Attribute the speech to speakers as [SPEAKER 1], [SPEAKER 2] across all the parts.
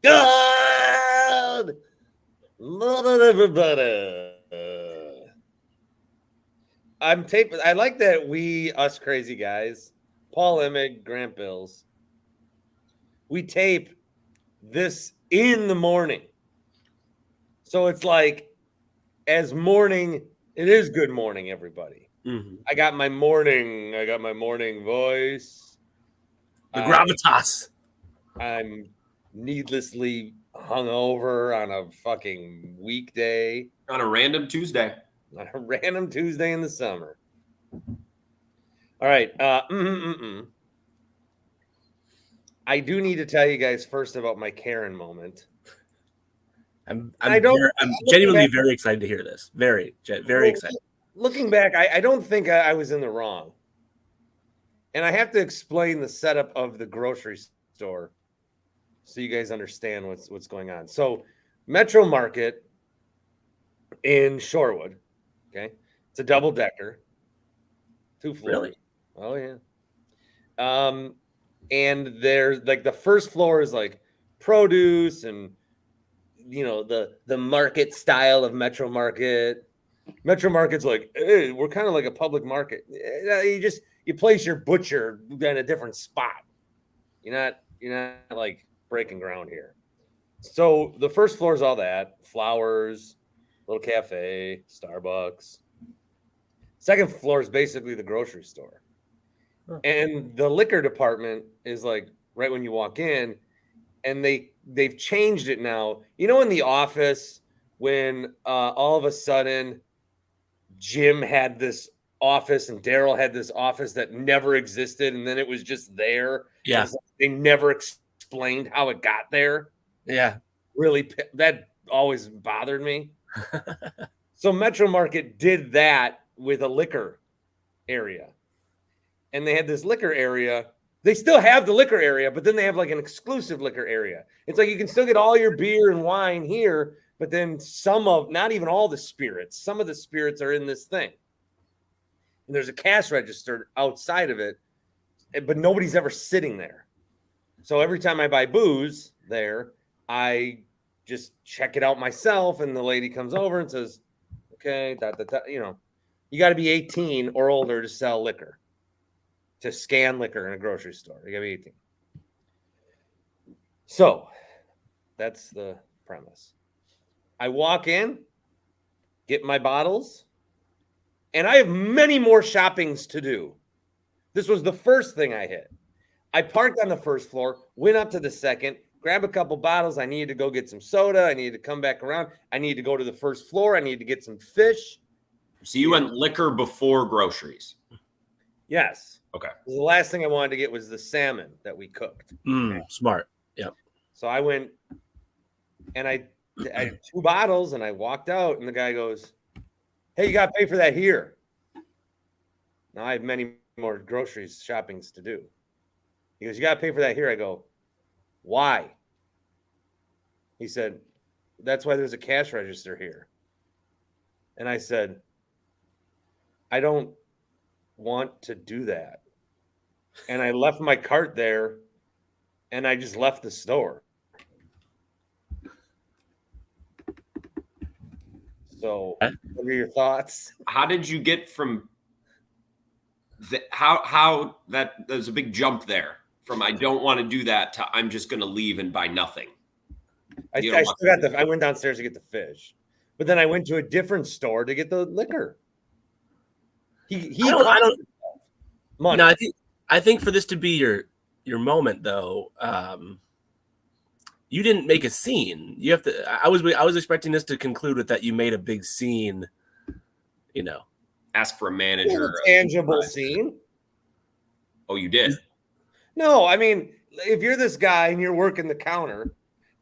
[SPEAKER 1] God, not everybody. I'm taping. I like that us crazy guys, Paul Imig, Grant Bilse, we tape this in the morning. So it's like, as morning, it is good morning, everybody.
[SPEAKER 2] Mm-hmm.
[SPEAKER 1] I got my morning voice.
[SPEAKER 2] The gravitas.
[SPEAKER 1] I'm needlessly hungover on a fucking weekday.
[SPEAKER 3] On a random Tuesday.
[SPEAKER 1] On a random Tuesday in the summer. All right. I do need to tell you guys first about my Karen moment.
[SPEAKER 2] I'm genuinely very excited to hear this. Very excited.
[SPEAKER 1] Looking back, I don't think I was in the wrong. And I have to explain the setup of the grocery store so you guys understand what's going on. So, Metro Market in Shorewood, okay? It's a double-decker, 2 floors.
[SPEAKER 2] Really?
[SPEAKER 1] Oh, yeah. And there's like the first floor is like produce and the market style of Metro Market. Metro Market's like, hey, we're kind of like a public market. You place your butcher in a different spot. You're not like breaking ground here. So the first floor is all that, flowers, little cafe, Starbucks. Second floor is basically the grocery store. Huh. And the liquor department is like right when you walk in, and they've changed it now. You know, in The Office, when all of a sudden Jim had this office and Daryl had this office that never existed, and then it was just there.
[SPEAKER 2] Yeah.
[SPEAKER 1] Like they never explained how it got there.
[SPEAKER 2] Yeah.
[SPEAKER 1] Really, that always bothered me. So Metro Market did that with a liquor area. And they had this liquor area. They still have the liquor area, but then they have like an exclusive liquor area. It's like you can still get all your beer and wine here, but then not even all the spirits, some of the spirits are in this thing. And there's a cash register outside of it, but nobody's ever sitting there. So every time I buy booze there, I just check it out myself, and the lady comes over and says, okay, you got to be 18 or older to sell liquor, to scan liquor in a grocery store. You got to be 18. So that's the premise. I walk in, get my bottles, and I have many more shoppings to do. This was the first thing I hit. I parked on the first floor, went up to the second, grab a couple bottles. I needed to go get some soda. I needed to come back around. I needed to go to the first floor. I needed to get some fish.
[SPEAKER 3] So you went liquor before groceries?
[SPEAKER 1] Yes.
[SPEAKER 3] Okay.
[SPEAKER 1] The last thing I wanted to get was the salmon that we cooked.
[SPEAKER 2] Smart. Yep.
[SPEAKER 1] So I went and I had 2 bottles, and I walked out, and the guy goes, hey, you got to pay for that here. Now I have many more groceries shoppings to do. He goes, you got to pay for that here. I go, why? He said, that's why there's a cash register here. And I said, I don't want to do that. And I left my cart there, and I just left the store. So, what are your thoughts?
[SPEAKER 3] How did you get from how there's a big jump there from I don't want to do that to I'm just going to leave and buy nothing?
[SPEAKER 1] I went downstairs to get the fish, but then I went to a different store to get the liquor.
[SPEAKER 2] I don't money. No, I think for this to be your moment though, you didn't make a scene. You have to. I was expecting this to conclude with that you made a big scene.
[SPEAKER 3] Ask for a manager.
[SPEAKER 1] A tangible scene.
[SPEAKER 3] Oh, you did?
[SPEAKER 1] No, I mean, if you're this guy and you're working the counter,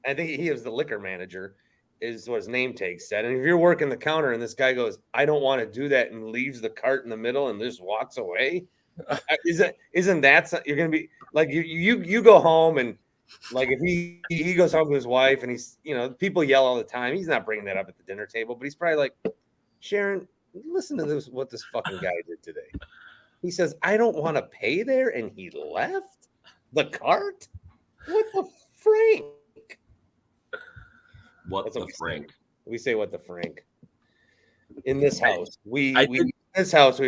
[SPEAKER 1] I think he was the liquor manager, is what his name tag said. And if you're working the counter and this guy goes, I don't want to do that, and leaves the cart in the middle and just walks away, isn't that you're gonna be like you go home and like if he goes home with his wife and he's people yell all the time. He's not bringing that up at the dinner table, but he's probably like, Sharon, listen to what this fucking guy did today. He says, I don't want to pay there, and he left the cart. What the Frank?
[SPEAKER 3] What the Frank?
[SPEAKER 1] We say what the Frank. In this house, we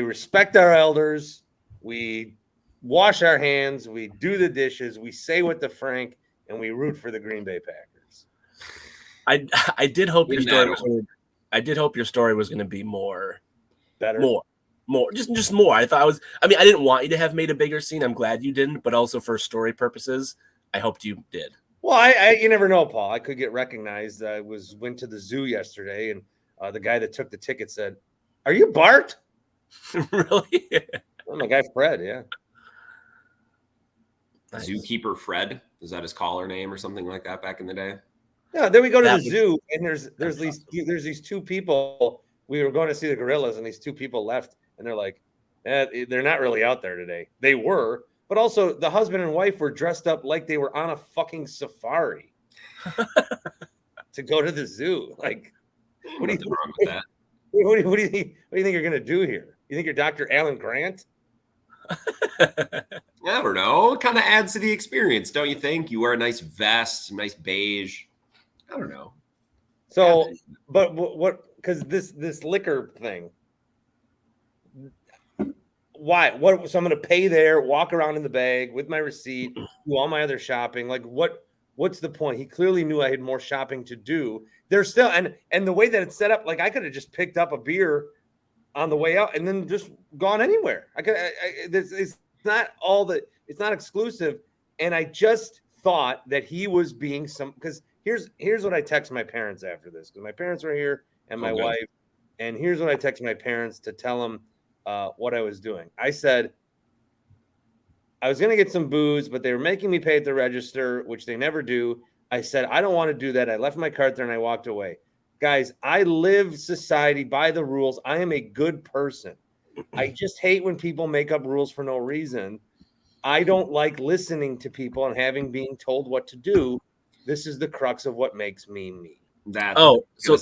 [SPEAKER 1] respect our elders. We wash our hands. We do the dishes. We say what the Frank, and we root for the Green Bay Packers.
[SPEAKER 2] I did hope your story was going to be more
[SPEAKER 1] better,
[SPEAKER 2] more, just more. I didn't want you to have made a bigger scene. I'm glad you didn't, but also for story purposes, I hoped you did.
[SPEAKER 1] Well, you never know, Paul. I could get recognized. I went to the zoo yesterday, and the guy that took the ticket said, "Are you Bart?"
[SPEAKER 2] Really?
[SPEAKER 1] Oh, my guy Fred, yeah.
[SPEAKER 3] Nice. Zookeeper Fred, is that his collar name or something like that back in the day?
[SPEAKER 1] Yeah. Then we go to the zoo, and there's these two people. We were going to see the gorillas, and these two people left, and they're like, they're not really out there today. They were, but also the husband and wife were dressed up like they were on a fucking safari to go to the zoo. Like, what do you
[SPEAKER 3] wrong with that?
[SPEAKER 1] What do you think you're gonna do here? You think you're Dr. Alan Grant?
[SPEAKER 3] I don't know. It kind of adds to the experience, don't you think? You wear a nice vest, nice beige. I don't know.
[SPEAKER 1] So, but what? Because this liquor thing. Why? What? So I'm going to pay there, walk around in the bag with my receipt, do all my other shopping. Like, what's the point? He clearly knew I had more shopping to do. There's still and the way that it's set up, like I could have just picked up a beer on the way out and then just gone anywhere. It's not all that. It's not exclusive. And I just thought that he was being because here's what I text my parents after this, because my parents were here and my wife, and here's what I text my parents to tell them what I was doing. I said I was going to get some booze, but they were making me pay at the register, which they never do. I said, I don't want to do that. I left my cart there and I walked away. Guys, I live society by the rules. I am a good person. I just hate when people make up rules for no reason. I don't like listening to people and being told what to do. This is the crux of what makes me me.
[SPEAKER 2] So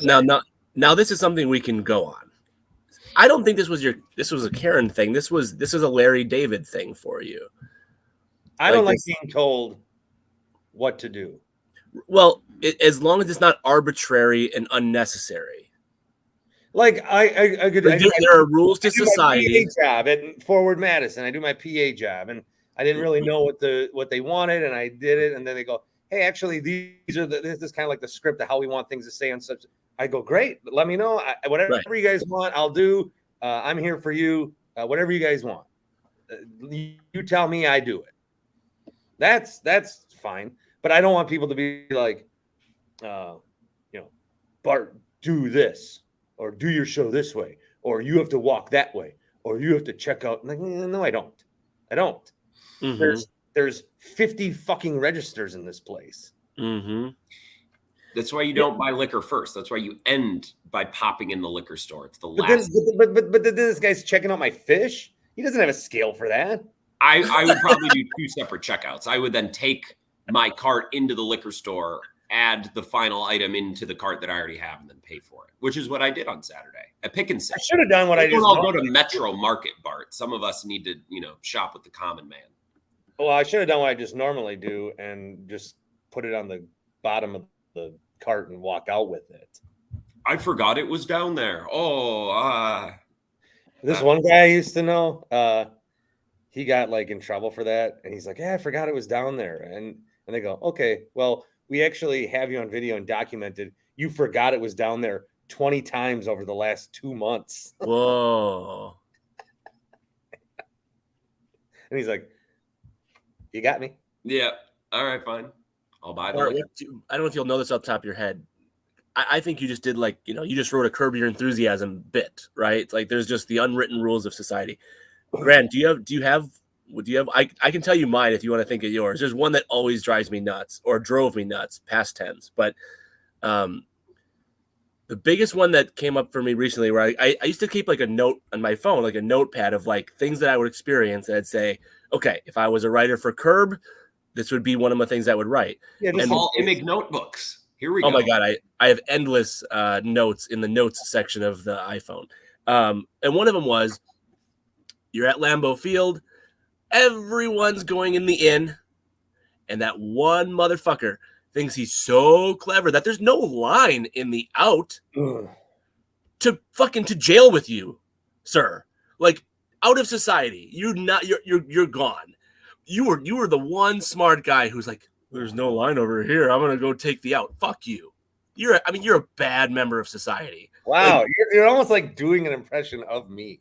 [SPEAKER 2] now this is something we can go on. I don't think this was a Karen thing. This was a Larry David thing for you.
[SPEAKER 1] I don't like being told what to do.
[SPEAKER 2] Well, as long as it's not arbitrary and unnecessary.
[SPEAKER 1] Like there
[SPEAKER 2] are rules to society.
[SPEAKER 1] I do my PA job at Forward Madison. I do my PA job, and I didn't really know what they wanted, and I did it. And then they go, "Hey, actually, this is kind of like the script of how we want things to say on such." I go, "Great, but let me know. Whatever you guys want, I'll do. I'm here for you. Whatever you guys want, you tell me, I do it. That's fine." But I don't want people to be like, Bart, do this, or do your show this way, or you have to walk that way, or you have to check out. Like, no, I don't. Mm-hmm. There's 50 fucking registers in this place.
[SPEAKER 2] Mm-hmm.
[SPEAKER 3] That's why you don't buy liquor first. That's why you end by popping in the liquor store. It's the last.
[SPEAKER 1] But this guy's checking out my fish. He doesn't have a scale for that.
[SPEAKER 3] I would probably do two separate checkouts. I would then take my cart into the liquor store, add the final item into the cart that I already have, and then pay for it, which is what I did on Saturday at Pick and Save.
[SPEAKER 1] I should have done what I just
[SPEAKER 3] all go to Metro Market, Bart. Some of us need to, shop with the common man.
[SPEAKER 1] Well, I should have done what I just normally do and just put it on the bottom of the cart and walk out with it.
[SPEAKER 3] I forgot it was down there.
[SPEAKER 1] This one guy I used to know, he got in trouble for that, and he's like, "Yeah, I forgot it was down there." And they go, "Okay, well, we actually have you on video and documented. You forgot it was down there 20 times over the last 2 months."
[SPEAKER 2] Whoa.
[SPEAKER 1] And he's like, "You got me."
[SPEAKER 3] Yeah. All right, fine. I'll buy it.
[SPEAKER 2] I don't know if you'll know this off the top of your head. I think you just did you just wrote a Curb Your Enthusiasm bit, right? It's like there's just the unwritten rules of society. Grant, do you have? I can tell you mine if you want to think of yours. There's one that always drives me nuts, or drove me nuts, past tense. But the biggest one that came up for me recently, where I used to keep a note on my phone, like a notepad of things that I would experience, and I'd say, okay, if I was a writer for Curb, this would be one of the things I would write.
[SPEAKER 3] Yeah, and all Imig notebooks. Here we go.
[SPEAKER 2] Oh my God, I have endless notes in the notes section of the iPhone. And one of them was, you're at Lambeau Field, everyone's going in the inn, and that one motherfucker thinks he's so clever that there's no line in the out to jail with you, sir. Like, out of society. You're gone. You were the one smart guy who's like, there's no line over here. I'm gonna go take the out. Fuck you. You're a bad member of society.
[SPEAKER 1] Wow,
[SPEAKER 2] Like,
[SPEAKER 1] you're almost like doing an impression of me.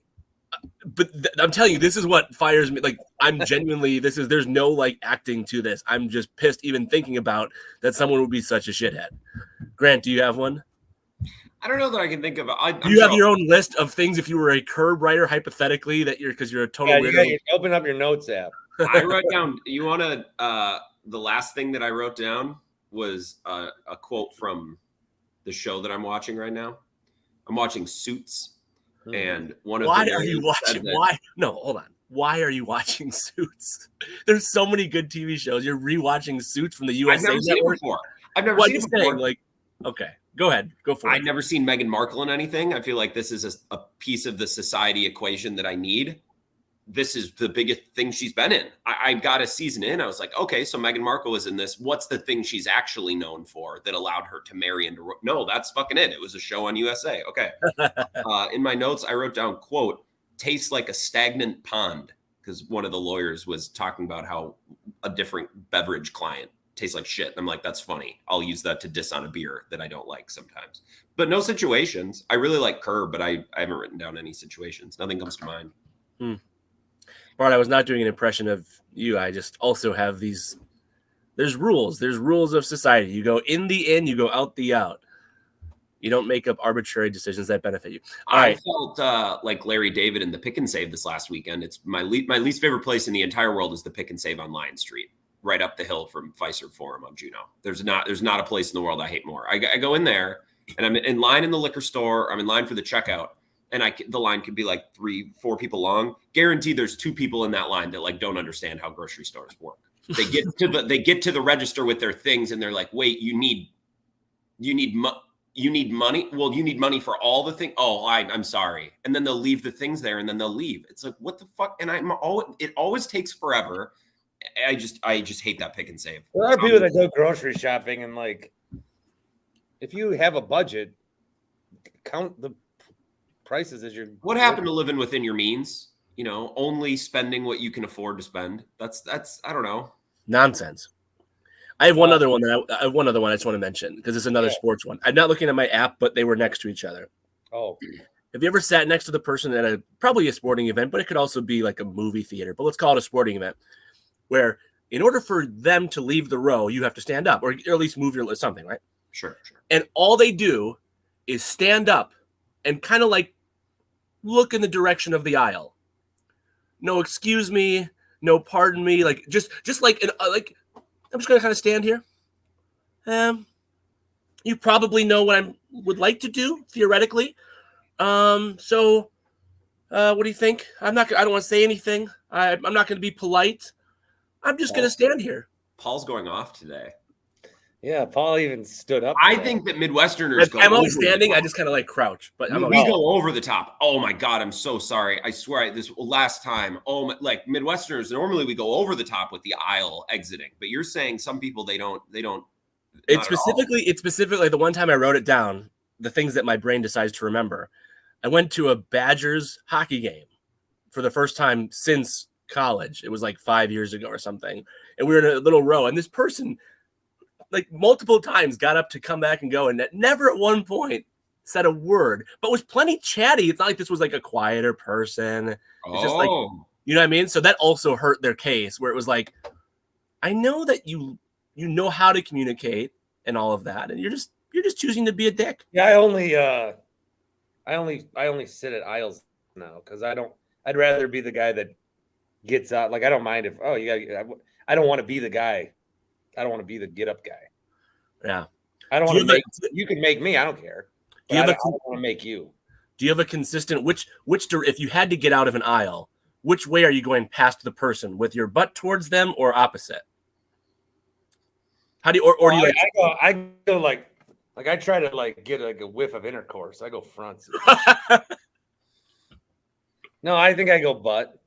[SPEAKER 2] But I'm telling you, this is what fires me. Like, I'm genuinely, there's no like acting to this. I'm just pissed even thinking about that someone would be such a shithead. Grant, do you have one?
[SPEAKER 3] I don't know that I can think of.
[SPEAKER 2] Do you have your own list of things if you were a curb writer, hypothetically, because you're a total weirdo?
[SPEAKER 1] You open up your notes app.
[SPEAKER 3] I wrote down. You want to? The last thing that I wrote down was a quote from the show that I'm watching right now. I'm watching Suits, and one of
[SPEAKER 2] why are you watching? Why? No, hold on. Why are you watching Suits? There's so many good TV shows. You're rewatching Suits from the USA
[SPEAKER 3] I've never seen it before. I've never seen it before.
[SPEAKER 2] Like, okay, go ahead, go for it.
[SPEAKER 3] I've never seen Meghan Markle in anything. I feel like this is a piece of the society equation that I need. This is the biggest thing she's been in. I got a season in. I was like, okay, so Meghan Markle was in this. What's the thing she's actually known for that allowed her to marry into? No, that's fucking it. It was a show on USA. Okay. In my notes, I wrote down, quote, tastes like a stagnant pond, because one of the lawyers was talking about how a different beverage client tastes like shit. And I'm like, that's funny. I'll use that to diss on a beer that I don't like sometimes. But no situations. I really like Curb, but I haven't written down any situations. Nothing comes to mind.
[SPEAKER 2] Bart, I was not doing an impression of you. I just also have these. There's rules. There's rules of society. You go in the in, you go out the out. You don't make up arbitrary decisions that benefit you.
[SPEAKER 3] I felt like Larry David in the Pick and Save this last weekend. It's my least favorite place in the entire world is the Pick and Save on Lion Street, right up the hill from Fiserv Forum on Juneau. There's not a place in the world I hate more. I go in there and I'm in line in the liquor store. I'm in line for the checkout. And the line could be like 3-4 people long. Guaranteed, there's 2 people in that line that like don't understand how grocery stores work. They get to the register with their things, and they're like, "Wait, you need money? Well, you need money for all the things. Oh, I'm sorry." And then they'll leave the things there, and then they'll leave. It's like, what the fuck? And it always takes forever. I just hate that Pick and Save.
[SPEAKER 1] There are people that go grocery shopping, and like, if you have a budget, count the prices as your.
[SPEAKER 3] What happened to living within your means? You know, only spending what you can afford to spend. That's I don't know.
[SPEAKER 2] Nonsense. I have one other one I just want to mention because it's another sports one. I'm not looking at my app, but they were next to each other.
[SPEAKER 1] Oh.
[SPEAKER 2] Have you ever sat next to the person at probably a sporting event, but it could also be like a movie theater, but let's call it a sporting event, where in order for them to leave the row, you have to stand up or at least move your something, right?
[SPEAKER 3] Sure.
[SPEAKER 2] And all they do is stand up and kind of like look in the direction of the aisle. No, excuse me. No, pardon me. Like just like like I'm just gonna kind of stand here. You probably know what I would like to do theoretically. So what do you think? I don't want to say anything. I'm not going to be polite. I'm just going to stand here.
[SPEAKER 3] Paul's going off today.
[SPEAKER 1] Yeah, Paul even stood up.
[SPEAKER 3] I think that Midwesterners go.
[SPEAKER 2] I'm always standing. I just kind of like crouch, but
[SPEAKER 3] we go over the top. Oh my God, I'm so sorry. I swear this last time. Oh my, like Midwesterners normally we go over the top with the aisle exiting, but you're saying some people they don't. It's specifically the one time I wrote it down. The things that my brain decides to remember.
[SPEAKER 2] I went to a Badgers hockey game for the first time since college. It was like 5 years ago or something, and we were in a little row, and this person, like multiple times, got up to come back and go, and never at one point said a word, but was plenty chatty. It's not like this was like a quieter person. It's just like, you know what I mean? So that also hurt their case, where it was like, I know that you know how to communicate and all of that, and you're just choosing to be a dick.
[SPEAKER 1] Yeah, I only sit at aisles now because I'd rather be the guy that gets out. Like I don't mind if I don't want to be the guy. I don't want to be the get up guy.
[SPEAKER 2] Yeah.
[SPEAKER 1] I don't want to you can make me. I don't care. I don't want to make you.
[SPEAKER 2] Do you have a consistent, which if you had to get out of an aisle, which way are you going past the person, with your butt towards them or opposite? How do you, or do you
[SPEAKER 1] I go like I try to like get like a whiff of intercourse. I go front. No, I think I go butt.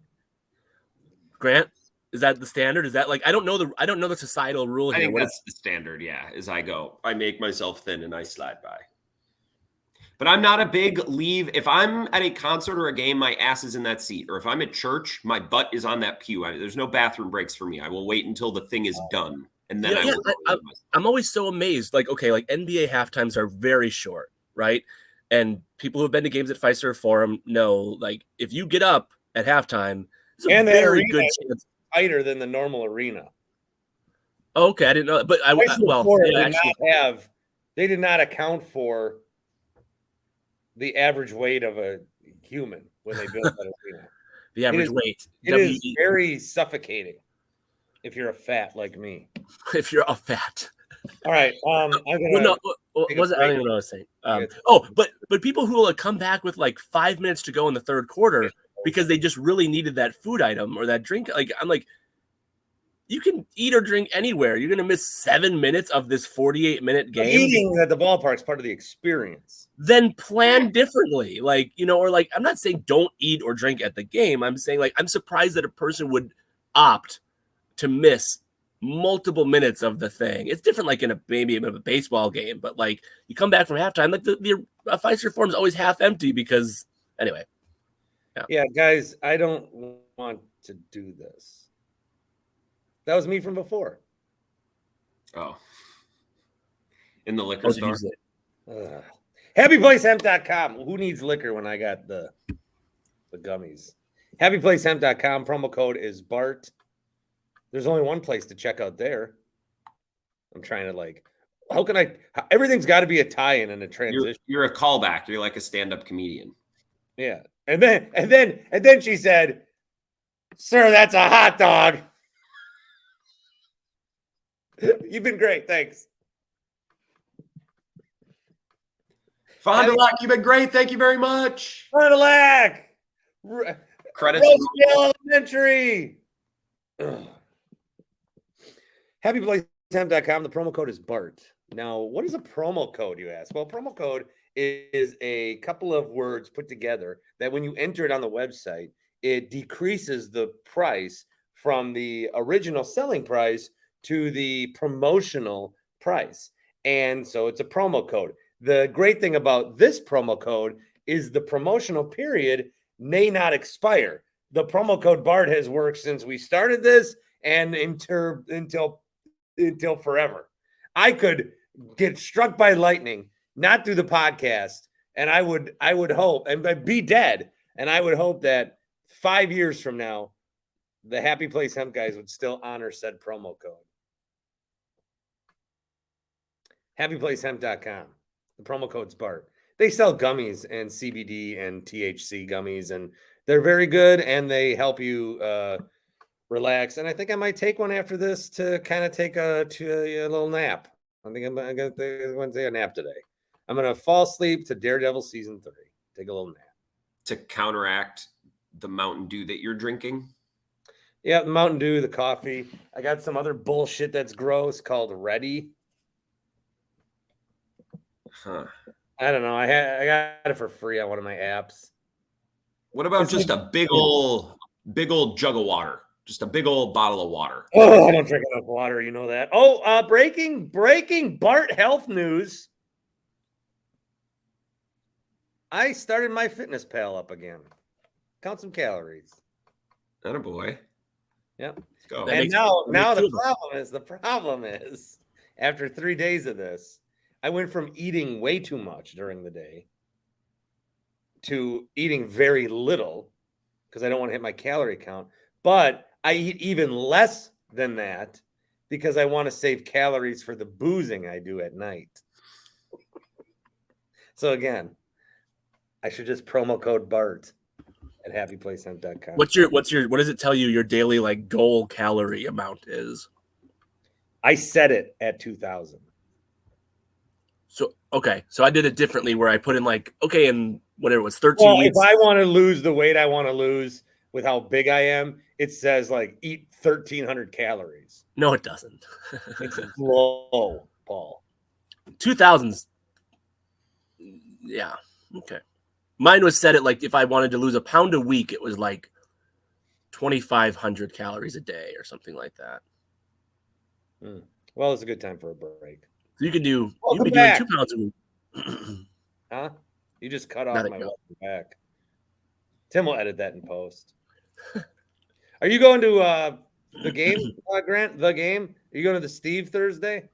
[SPEAKER 2] Grant? Is that the standard? Is that like I don't know the societal rule
[SPEAKER 3] I
[SPEAKER 2] here.
[SPEAKER 3] think
[SPEAKER 2] What
[SPEAKER 3] that's the standard. Yeah, as I go, I make myself thin and I slide by. But I'm not a big leave. If I'm at a concert or a game, my ass is in that seat. Or if I'm at church, my butt is on that pew. There's no bathroom breaks for me. I will wait until the thing is done. And then
[SPEAKER 2] I'm always so amazed. Like, okay, like NBA halftimes are very short, right? And people who have been to games at Fiserv Forum know, like, if you get up at halftime, it's a very good chance.
[SPEAKER 1] Tighter than the normal arena.
[SPEAKER 2] Okay, I didn't know that. But
[SPEAKER 1] they did not account for the average weight of a human when they built that arena.
[SPEAKER 2] The average weight.
[SPEAKER 1] It is very suffocating if you're a fat like me.
[SPEAKER 2] If you're a fat.
[SPEAKER 1] All right. I don't even know what I was saying.
[SPEAKER 2] But people who will come back with like 5 minutes to go in the third quarter because they just really needed that food item or that drink. Like, I'm like, you can eat or drink anywhere. You're going to miss 7 minutes of this 48-minute game.
[SPEAKER 1] Eating at the ballpark is part of the experience.
[SPEAKER 2] Then plan differently. Like, or like, I'm not saying don't eat or drink at the game. I'm saying like, I'm surprised that a person would opt to miss multiple minutes of the thing. It's different like in maybe a baseball game, but like you come back from halftime, like the Fiserv Forum is always half empty because anyway.
[SPEAKER 1] Yeah, guys, I don't want to do this. That was me from before.
[SPEAKER 3] Oh. In the liquor store.
[SPEAKER 1] HappyPlaceHemp.com. Who needs liquor when I got the gummies? HappyPlaceHemp.com. Promo code is Bart. There's only one place to check out there. I'm trying to everything's got to be a tie-in and a transition.
[SPEAKER 3] You're a callback. You're like a stand-up comedian.
[SPEAKER 1] Yeah. And then she said, "Sir, that's a hot dog." You've been great. Thanks.
[SPEAKER 3] Fond du Lac, you've been great. Thank you very much.
[SPEAKER 1] Fond du Lac.
[SPEAKER 3] Credits.
[SPEAKER 1] Rosedale Elementary. HappyPlaceHemp.com. The promo code is Bart. Now, what is a promo code, you ask? Well, promo code is a couple of words put together that when you enter it on the website, it decreases the price from the original selling price to the promotional price. And so it's a promo code. The great thing about this promo code is the promotional period may not expire. The promo code Bart has worked since we started this and until forever. I could get struck by lightning, not do the podcast, and I would hope, and I'd be dead, and I would hope that 5 years from now, the Happy Place Hemp guys would still honor said promo code. HappyPlaceHemp.com. The promo code's Bart. They sell gummies and CBD and THC gummies, and they're very good, and they help you relax. And I think I might take one after this to kind of take a little nap. I think I'm going to take a nap today. I'm going to fall asleep to Daredevil Season 3. Take a little nap.
[SPEAKER 3] To counteract the Mountain Dew that you're drinking?
[SPEAKER 1] Yeah, the Mountain Dew, the coffee. I got some other bullshit that's gross called Ready.
[SPEAKER 3] Huh.
[SPEAKER 1] I don't know. I got it for free on one of my apps.
[SPEAKER 3] What about just a big old jug of water? Just a big old bottle of water.
[SPEAKER 1] Oh, I don't drink enough water. You know that. Oh, breaking Bart health news. I started my fitness pal up again. Count some calories.
[SPEAKER 3] Atta boy.
[SPEAKER 1] Yep.
[SPEAKER 3] Let's go.
[SPEAKER 1] And now the problem is after 3 days of this, I went from eating way too much during the day to eating very little because I don't want to hit my calorie count. But I eat even less than that because I want to save calories for the boozing I do at night. So again, I should just promo code Bart at happyplacehemp.com.
[SPEAKER 2] What does it tell you your daily like goal calorie amount is?
[SPEAKER 1] I set it at 2,000.
[SPEAKER 2] So I did it differently where I put in like, okay, and whatever it was 13 weeks.
[SPEAKER 1] If I want to lose the weight I want to lose with how big I am, it says like eat 1,300 calories.
[SPEAKER 2] No, it doesn't.
[SPEAKER 1] It's low, Paul.
[SPEAKER 2] 2,000's. Yeah. Okay. Mine was set at like if I wanted to lose a pound a week, it was like 2,500 calories a day or something like that.
[SPEAKER 1] Well, it's a good time for a break.
[SPEAKER 2] So you could do.
[SPEAKER 1] Welcome
[SPEAKER 2] You'd be doing
[SPEAKER 1] back.
[SPEAKER 2] 2 pounds a week.
[SPEAKER 1] Huh? You just cut off
[SPEAKER 2] Not a
[SPEAKER 1] my
[SPEAKER 2] go.
[SPEAKER 1] welcome back. Tim will edit that in post. Are you going to the game, Grant? The game? Are you going to the Steve Thursday?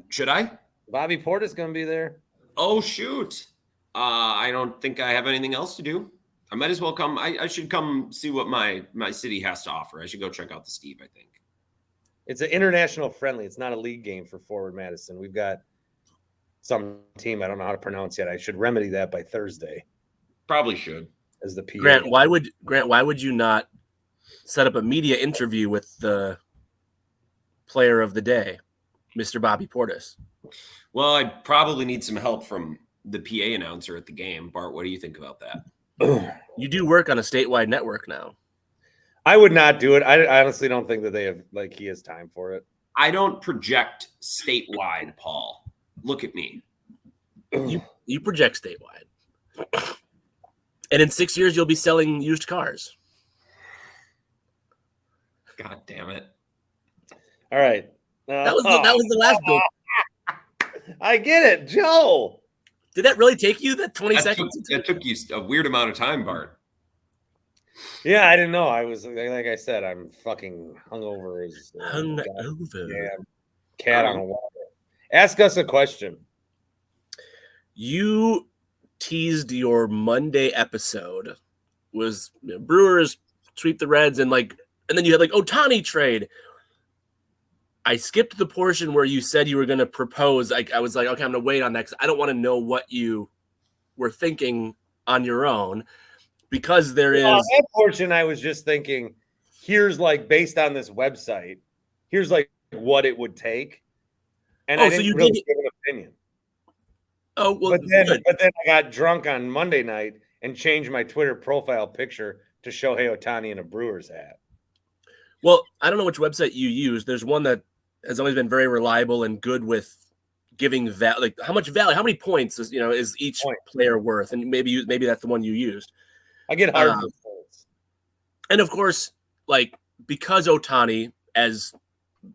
[SPEAKER 3] Should I?
[SPEAKER 1] Bobby Portis going to be there.
[SPEAKER 3] Oh, shoot. I don't think I have anything else to do. I might as well come. I should come see what my city has to offer. I should go check out the Steve, I think.
[SPEAKER 1] It's an international friendly. It's not a league game for Forward Madison. We've got some team I don't know how to pronounce yet. I should remedy that by Thursday.
[SPEAKER 3] Probably should.
[SPEAKER 1] As the PA.
[SPEAKER 2] Grant, why would you not set up a media interview with the player of the day, Mr. Bobby Portis?
[SPEAKER 3] Well, I'd probably need some help from the PA announcer at the game. Bart, what do you think about that?
[SPEAKER 2] You do work on a statewide network now.
[SPEAKER 1] I would not do it. I honestly don't think that they have he has time for it.
[SPEAKER 3] I don't project statewide, Paul. Look at me.
[SPEAKER 2] You project statewide. And in 6 years, you'll be selling used cars.
[SPEAKER 3] God damn it.
[SPEAKER 1] All right.
[SPEAKER 2] That was the last bit.
[SPEAKER 1] I get it, Joe.
[SPEAKER 2] Did that really take you that 20 seconds?
[SPEAKER 3] That took you a weird amount of time, Bart.
[SPEAKER 1] Yeah, I didn't know. I was like I said, I'm fucking hungover as cat on a wire. Ask us a question.
[SPEAKER 2] You teased your Monday episode was Brewers sweep the Reds and then you had Ohtani trade. I skipped the portion where you said you were going to propose. I was like, okay, I'm going to wait on that because I don't want to know what you were thinking on your own because there is
[SPEAKER 1] that portion. I was just thinking, here's based on this website, here's what it would take, and I didn't really give an opinion.
[SPEAKER 2] Oh well,
[SPEAKER 1] but then I got drunk on Monday night and changed my Twitter profile picture to Shohei Ohtani in a Brewers hat.
[SPEAKER 2] Well, I don't know which website you use. There's one that has always been very reliable and good with giving value, how much value, how many points is each player worth, and maybe that's the one you used.
[SPEAKER 1] I get hard for points.
[SPEAKER 2] And of course, because Ohtani, as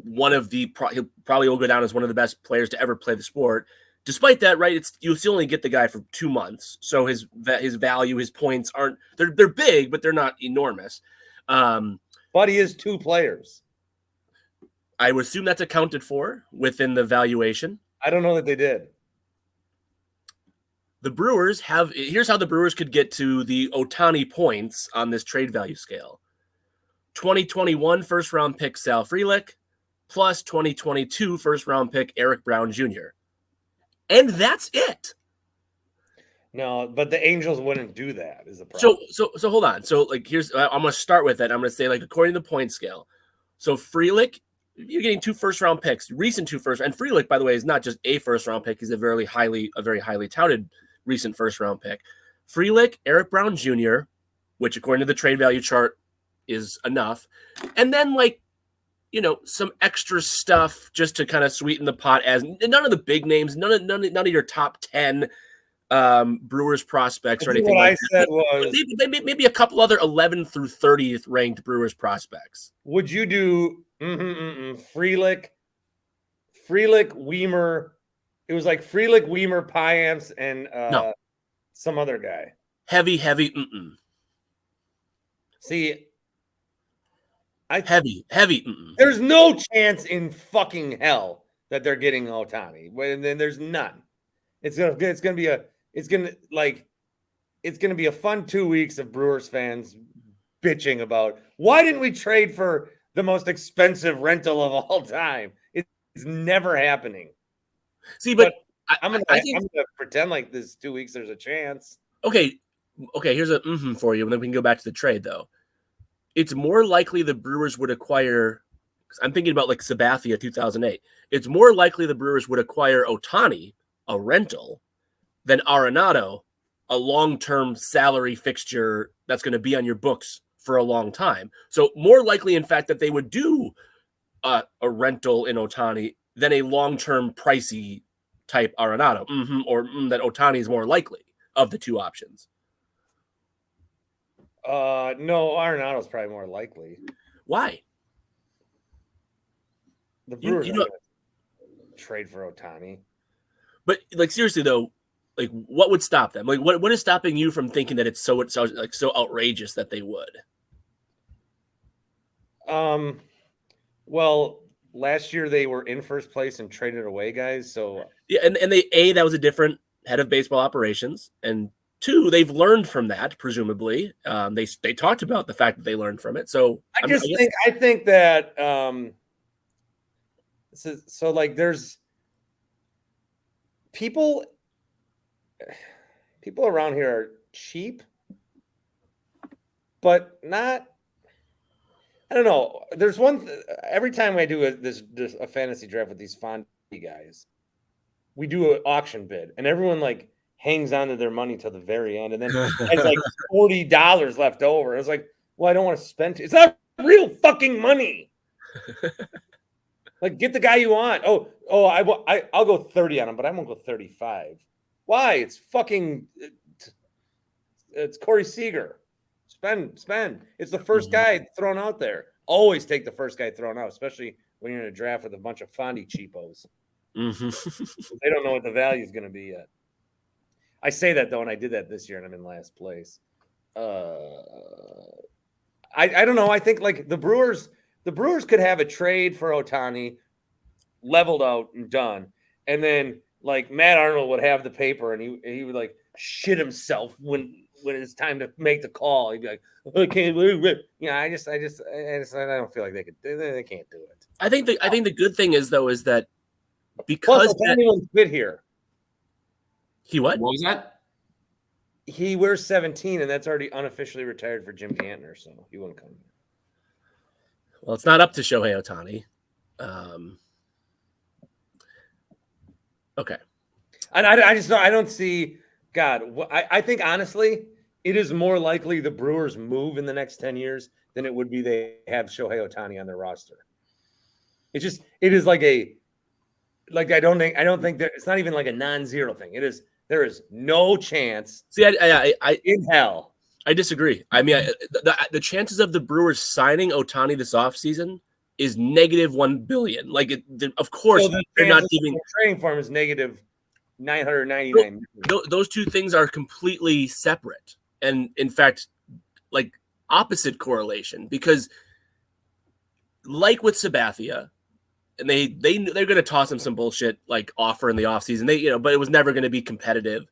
[SPEAKER 2] one of the he'll probably will go down as one of the best players to ever play the sport. Despite that, right? You still only get the guy for 2 months, so his value, his points aren't they're big, but they're not enormous.
[SPEAKER 1] But he is 2 players.
[SPEAKER 2] I would assume that's accounted for within the valuation.
[SPEAKER 1] I don't know that they did.
[SPEAKER 2] The Brewers here's how the Brewers could get to the Ohtani points on this trade value scale. 2021 first-round pick Sal Frelick plus 2022 first-round pick Eric Brown Jr. And that's it.
[SPEAKER 1] No, but the Angels wouldn't do that. Is the problem?
[SPEAKER 2] So hold on. So here's I'm going to start with it. I'm going to say according to the point scale. So Frelick, you're getting 2 first-round picks, recent 2 first. And Frelick, by the way, is not just a first-round pick. He's a very highly touted recent first-round pick. Frelick, Eric Brown Jr., which according to the trade value chart is enough, and then some extra stuff just to kind of sweeten the pot. As none of the big names, none of your top 10 Brewers prospects or anything.
[SPEAKER 1] What I said was
[SPEAKER 2] maybe a couple other 11th through 30th ranked Brewers prospects.
[SPEAKER 1] Would you do Frelick, Weimer? It was Frelick, Weimer, Piamps, and
[SPEAKER 2] no.
[SPEAKER 1] Some other guy.
[SPEAKER 2] Heavy.
[SPEAKER 1] See,
[SPEAKER 2] heavy.
[SPEAKER 1] There's no chance in fucking hell that they're getting Ohtani. And then there's none. It's gonna be a fun 2 weeks of Brewers fans bitching about why didn't we trade for the most expensive rental of all time? It's never happening.
[SPEAKER 2] See, but
[SPEAKER 1] I'm gonna pretend this 2 weeks there's a chance.
[SPEAKER 2] Okay. Here's a for you, and then we can go back to the trade though. It's more likely the Brewers would acquire. I'm thinking about Sabathia 2008. It's more likely the Brewers would acquire Ohtani, a rental, than Arenado, a long-term salary fixture that's going to be on your books for a long time. So more likely, in fact, that they would do a rental in Ohtani than a long-term pricey type Arenado, or that Ohtani is more likely of the 2 options.
[SPEAKER 1] No, Arenado's probably more likely.
[SPEAKER 2] Why?
[SPEAKER 1] The Brewers
[SPEAKER 2] you
[SPEAKER 1] are
[SPEAKER 2] know,
[SPEAKER 1] gonna trade for Ohtani.
[SPEAKER 2] but like seriously though, like what would stop them? Like what is stopping you from thinking that it's so outrageous that they would?
[SPEAKER 1] Well, last year they were in first place and traded away guys. So
[SPEAKER 2] yeah, and that was a different head of baseball operations, and 2, they've learned from that, presumably. They talked about the fact that they learned from it. So
[SPEAKER 1] I think that so like there's people around here are cheap, but not. I don't know. There's one every time I do a fantasy draft with these Fondy guys, we do an auction bid, and everyone like hangs on to their money till the very end, and then has like $40 left over. It's like, well, I don't want to spend. It's not real fucking money. Like, get the guy you want. I'll go 30 on him, but I won't go 35. Why? It's Corey Seager. Spend. It's the first guy thrown out there. Always take the first guy thrown out, especially when you're in a draft with a bunch of Fondy cheapos. They don't know what the value is going to be yet. I say that though, and I did that this year, and I'm in last place. I don't know. I think like the Brewers could have a trade for Ohtani, leveled out and done, and then like Matt Arnold would have the paper, and he would like shit himself when it's time to make the call. He'd be like, "Okay, yeah." I don't feel like they can't do it.
[SPEAKER 2] I think the good thing is though is that because
[SPEAKER 1] anyone quit here.
[SPEAKER 2] He what?
[SPEAKER 3] What was that?
[SPEAKER 1] He wears 17, and that's already unofficially retired for Jim Cantner, so he wouldn't come here.
[SPEAKER 2] Well, it's not up to Shohei Ohtani. Okay.
[SPEAKER 1] And I don't see. God, I think honestly, it is more likely the Brewers move in the next 10 years than it would be they have Shohei Ohtani on their roster. It is like I don't think that it's not even like a non-zero thing. There is no chance.
[SPEAKER 2] See, I
[SPEAKER 1] in hell.
[SPEAKER 2] I disagree. I mean, the chances of the Brewers signing Ohtani this offseason is -1 billion. Like, of course,
[SPEAKER 1] so
[SPEAKER 2] they're not giving
[SPEAKER 1] trading for him is -999.
[SPEAKER 2] Those two things are completely separate, and in fact, like opposite correlation. Because, like with Sabathia, and they're going to toss him some bullshit like offer in the offseason. But it was never going to be competitive.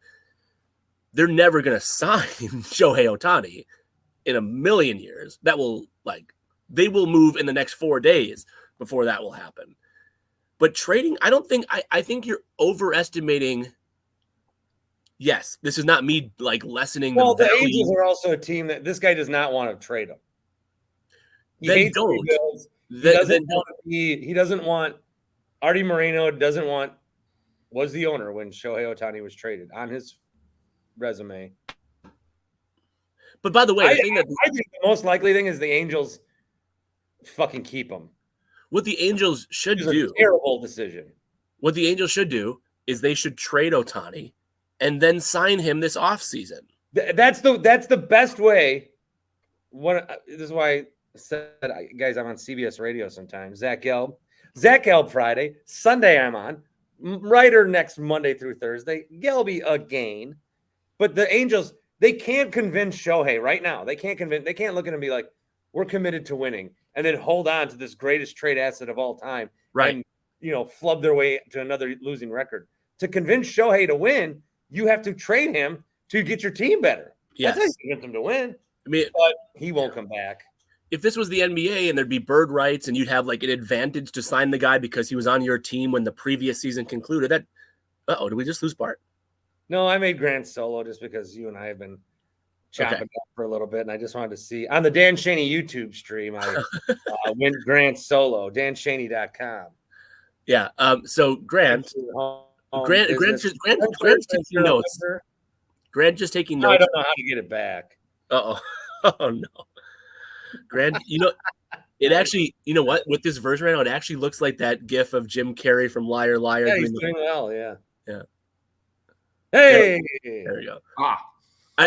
[SPEAKER 2] They're never going to sign Shohei Ohtani in a million years. They will move in the next 4 days before that will happen. But trading, I think you're overestimating. Yes, this is not me like lessening.
[SPEAKER 1] Well, the Angels are also a team that this guy does not want to trade them.
[SPEAKER 2] He don't.
[SPEAKER 1] He doesn't want. Artie Moreno was the owner when Shohei Ohtani was traded on his resume.
[SPEAKER 2] But by the way,
[SPEAKER 1] I think the most likely thing is the Angels fucking keep him.
[SPEAKER 2] What the Angels should do,
[SPEAKER 1] a terrible decision.
[SPEAKER 2] What the Angels should do is they should trade Ohtani and then sign him this offseason.
[SPEAKER 1] That's the best way. This is why I said, guys, I'm on CBS Radio sometimes. Zach Gelb Friday. Sunday I'm on. Writer next Monday through Thursday. Gelby again. But the Angels, they can't convince Shohei right now. They can't look at him and be like, we're committed to winning, and then hold on to this greatest trade asset of all time.
[SPEAKER 2] Right.
[SPEAKER 1] And, flub their way to another losing record. To convince Shohei to win, you have to trade him to get your team better.
[SPEAKER 2] Yes.
[SPEAKER 1] That's how you get them to win.
[SPEAKER 2] I mean,
[SPEAKER 1] but he won't come back.
[SPEAKER 2] If this was the NBA and there'd be bird rights and you'd have like an advantage to sign the guy because he was on your team when the previous season concluded, did we just lose Bart?
[SPEAKER 1] No, I made Grant solo just because you and I have been chopping up for a little bit, and I just wanted to see on the Dan Schani YouTube stream. I went Grant solo, danschani.com.
[SPEAKER 2] Yeah. So Grant's taking notes. Grant just taking notes.
[SPEAKER 1] I don't know how to get it back.
[SPEAKER 2] Oh no. Grant, it actually, you know what? With this version right now, it actually looks like that gif of Jim Carrey from Liar Liar.
[SPEAKER 1] Yeah, he's doing well, yeah.
[SPEAKER 2] Yeah.
[SPEAKER 1] Hey!
[SPEAKER 2] There we go.